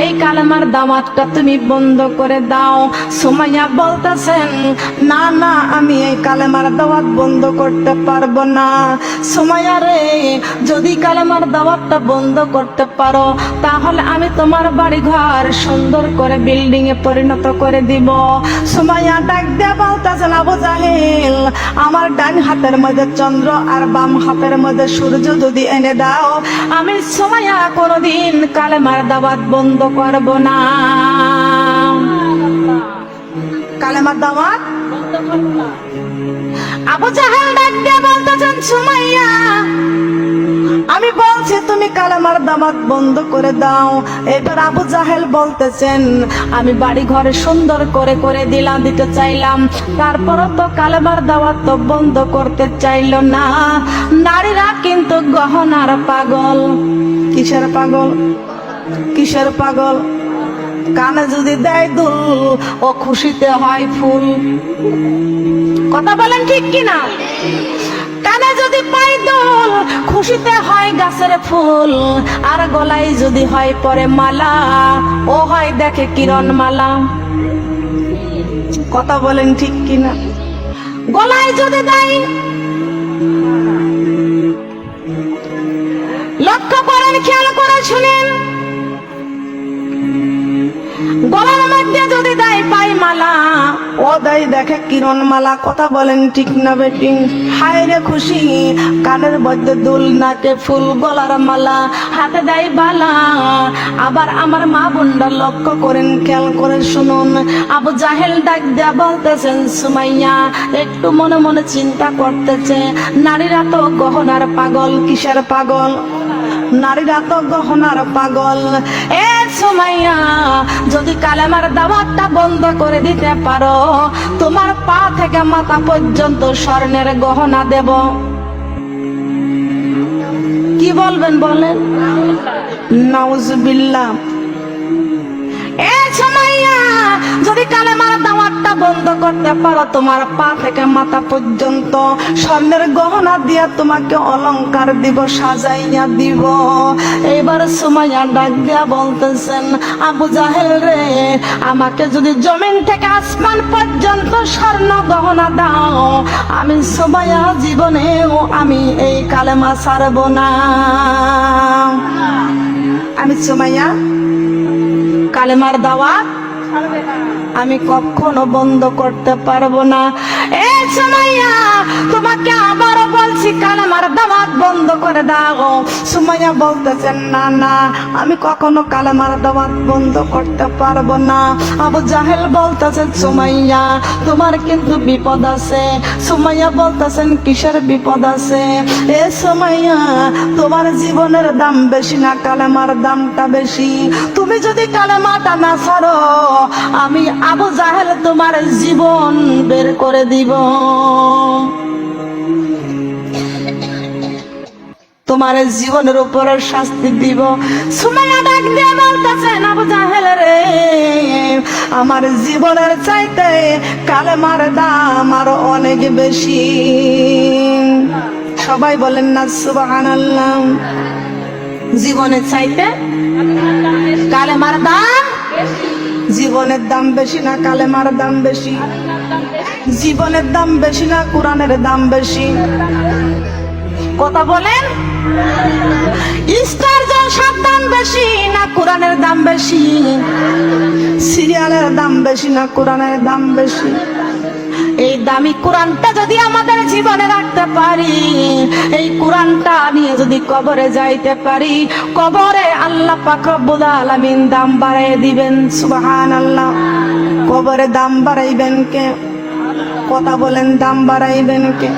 এই কালেমার দাওয়াতটা তুমি বন্ধ করে দাও। সুমাইয়া বলতেছেন না না, আমি এই কালেমার দাওয়াত বন্ধ করতে পারবো না। সুমাইয়া রে, যদি কালেমার দাওয়াতটা বন্ধ করতে পারো তাহলে আমি তোমার বাড়ি ঘর সুন্দর করে বিল্ডিং এ পরিণত করে দিব। সুমাইয়া ডাক দিয়ে বলতেছেন, আবু জাহেল আমার ডান হাতের মধ্যে চন্দ্র আর বাম হাতের মধ্যে সূর্য যদি এনে দাও, আমি সুমাইয়া কোনদিন কালেমার দাওয়াত বন্ধ করব না। কালেমার দাওয়াত বন্ধ করব না। আবু জাহেল ডাক দিয়ে বলতেছেন, সুমাইয়া আমি বলছি তুমি কালেমার দাওয়াত বন্ধ করে দাও। এবার আবু জাহেল বলতেছেন, আমি বাড়ি ঘরে সুন্দর করে করে দিতে চাইলাম, তারপরও তো কালেমার দাওয়াত তো বন্ধ করতে চাইলো না। নারীরা কিন্তু গহনার পাগল। কিসের পাগল? কিসের পাগল? কানে যদি দেয় দুল ও খুশিতে হয় ফুল। কথা বলেন ঠিক কিনা? কানে যদি পাই দুল খুশিতে হয় গাছের ফুল, আর গলায় যদি হয় পরে মালা ও হয় দেখে কিরণ মালা। কথা বলেন ঠিক কিনা? গলায় যদি দেয়, লক্ষ্য করেন, খেয়াল করে শুনেন, গলার মধ্যে যদি দেয় পাই মালা ও দেয় দেখে কিরণ মালা। কথা বলেন ঠিক না বেটি? হায় রে খুশি, কানের মধ্যে দুল, নাকে ফুল, গলার মালা, হাতে দেয় বালা। আবার আমার মা বোনরা লক্ষ্য করেন, খেয়াল করে শুনুন। আবু জাহেল ডাক দেয়া বলতেছেন, সুমাইয়া একটু মনে মনে চিন্তা করতেছে, নারীরা তো গহনার পাগল। কিসের পাগল? নারীরা তো গহনার পাগল। এ সুমাইয়া, যদি কালেমার দাওয়াতটা বন্ধ করে দিতে পারো, তোমার পা থেকে মাথা পর্যন্ত স্বর্ণের গহনা দেব। কি বলবেন বলেন? নাউজুবিল্লাহ। এ সুমাইয়া, যদি কালেমার দাওয়াতটা বন্ধ করতে পারো, তোমার পা থেকে মাথা পর্যন্ত স্বর্ণের গহনা দিয়ে তোমাকে অলংকার দিব, সাজাইয়া দিব। এবার সুমাইয়া ডাক দিয়া বলতেছেন, আবু জাহেল রে, আমাকে যদি জমিন থেকে আসমান পর্যন্ত স্বর্ণ গহনা দাও, আমি সুমাইয়া জীবনেও আমি এই কালেমা ছাড়ব না। আমি সুমাইয়া কালেমার দাওয়াত আমি কখনো বন্ধ করতে পারবো না। এ সুমাইয়া, তোমাকে আবারও বলছি কালেমার দাওয়াত বন্ধ করে দাও। সুমাইয়া বলতেছেন না না, আমি কখনো কালেমার দাওয়াত বন্ধ করতে পারবো না। আবু জাহেল বলতেছেন সুমাইয়া তোমার কিন্তু বিপদ আছে। সুমাইয়া বলতেছেন কিসের বিপদ আছে? এ সুমাইয়া, তোমার জীবনের দাম বেশি না কালেমার দামটা বেশি? তুমি যদি কালেমাটা না ছাড়ো, আমি আবু জাহেল তোমার জীবন বের করে দিব, তোমার জীবনের উপরে শাস্তি দিব। সুমাইয়া ডাক দিয়ে বলতেছেন আবু জাহেল রে, আমার জীবনের চাইতে কালেমার দাম আরো অনেক বেশি। সবাই বলেন না সুবহানাল্লাহ। জীবনের চাইতে কালেমার দাম, জীবনের দাম বেশি না কালেমার দাম বেশি? জীবনের দাম বেশি না কোরআনের দাম বেশি? কথা বলেন। স্টার জলসার দাম বেশি না কোরআনের দাম বেশি? সিরিয়ালের দাম বেশি না কোরআনের দাম বেশি? এই দামি কোরআনটা যদি আমাদের জীবনে রাখতে পারি, এই কোরআনটা নিয়ে যদি কবরে যাইতে পারি, কবরে আল্লাহ পাক রব্বুল আলামিন দাম বাড়াইয়ে দিবেন। সুবহানাল্লাহ। কবরে দাম বাড়াইবেন কে? কথা বলেন, দাম বাড়াইবেন কে?